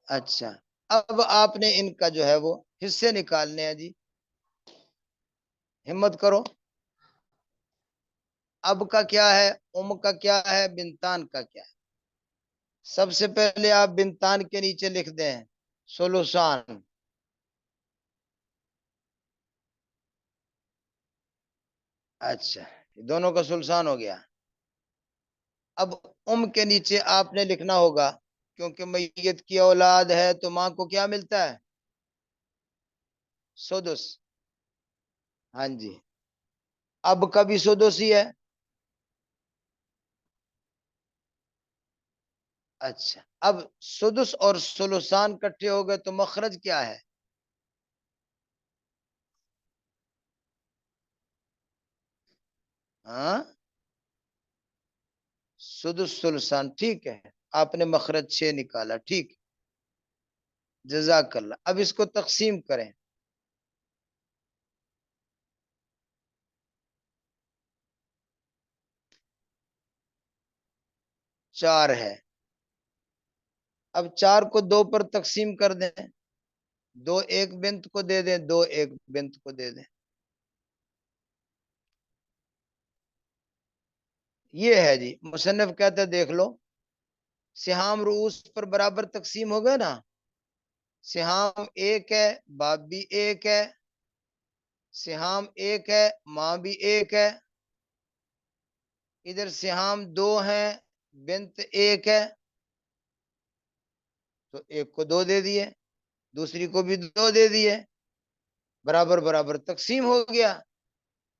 اچھا، اب آپ نے ان کا جو ہے وہ حصے نکالنے ہیں جی، ہمت کرو۔ اب کا کیا ہے، کا کیا ہے، بنتان کا کیا ہے؟ سب سے پہلے آپ بنتان کے نیچے لکھ دیں سلوسان. اچھا، دونوں کا سلسان ہو گیا. اب کے نیچے آپ نے لکھنا ہوگا، کیونکہ میت کی اولاد ہے تو ماں کو کیا ملتا ہے؟ سدس. ہاں جی، اب کا بھی سدس ہی ہے. اچھا، اب سدس اور سلوسان کٹھے ہو گئے تو مخرج کیا ہے؟ ہاں، سدس سلسان، ٹھیک ہے. آپ نے مخرج 6 نکالا، ٹھیک. جزاک اللہ. اب اس کو تقسیم کریں. 4 ہے. اب 4 کو 2 پر تقسیم کر دیں. 2 ایک بنت کو دے دیں، 2 ایک بنت کو دے دیں. یہ ہے جی. مصنف کہتے ہیں دیکھ لو، سہام رؤوس پر برابر تقسیم ہو گئے نا. سہام ایک ہے، باپ بھی ایک ہے. سہام ایک ہے، ماں بھی ایک ہے. ادھر سہام 2 ہیں، بنت ایک ہے، تو ایک کو 2 دے دیے، دوسری کو بھی 2 دے دیے. برابر برابر تقسیم ہو گیا.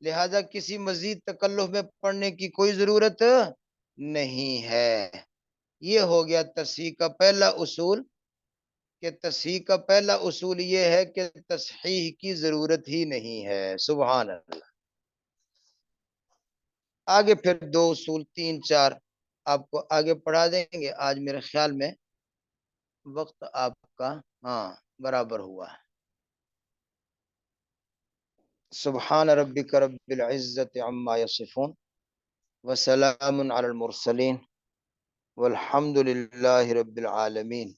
لہذا کسی مزید تکلف میں پڑھنے کی کوئی ضرورت نہیں ہے. یہ ہو گیا تصحیح کا پہلا اصول، کہ تصحیح کا پہلا اصول یہ ہے کہ تصحیح کی ضرورت ہی نہیں ہے. سبحان اللہ. آگے پھر 2 اصول 3 4 آپ کو آگے پڑھا دیں گے. آج میرے خیال میں وقت آپ کا ہاں برابر ہوا ہے. سبحان ربک رب العزت عما یصفون وسلام علی المرسلین والحمد للہ رب العالمین.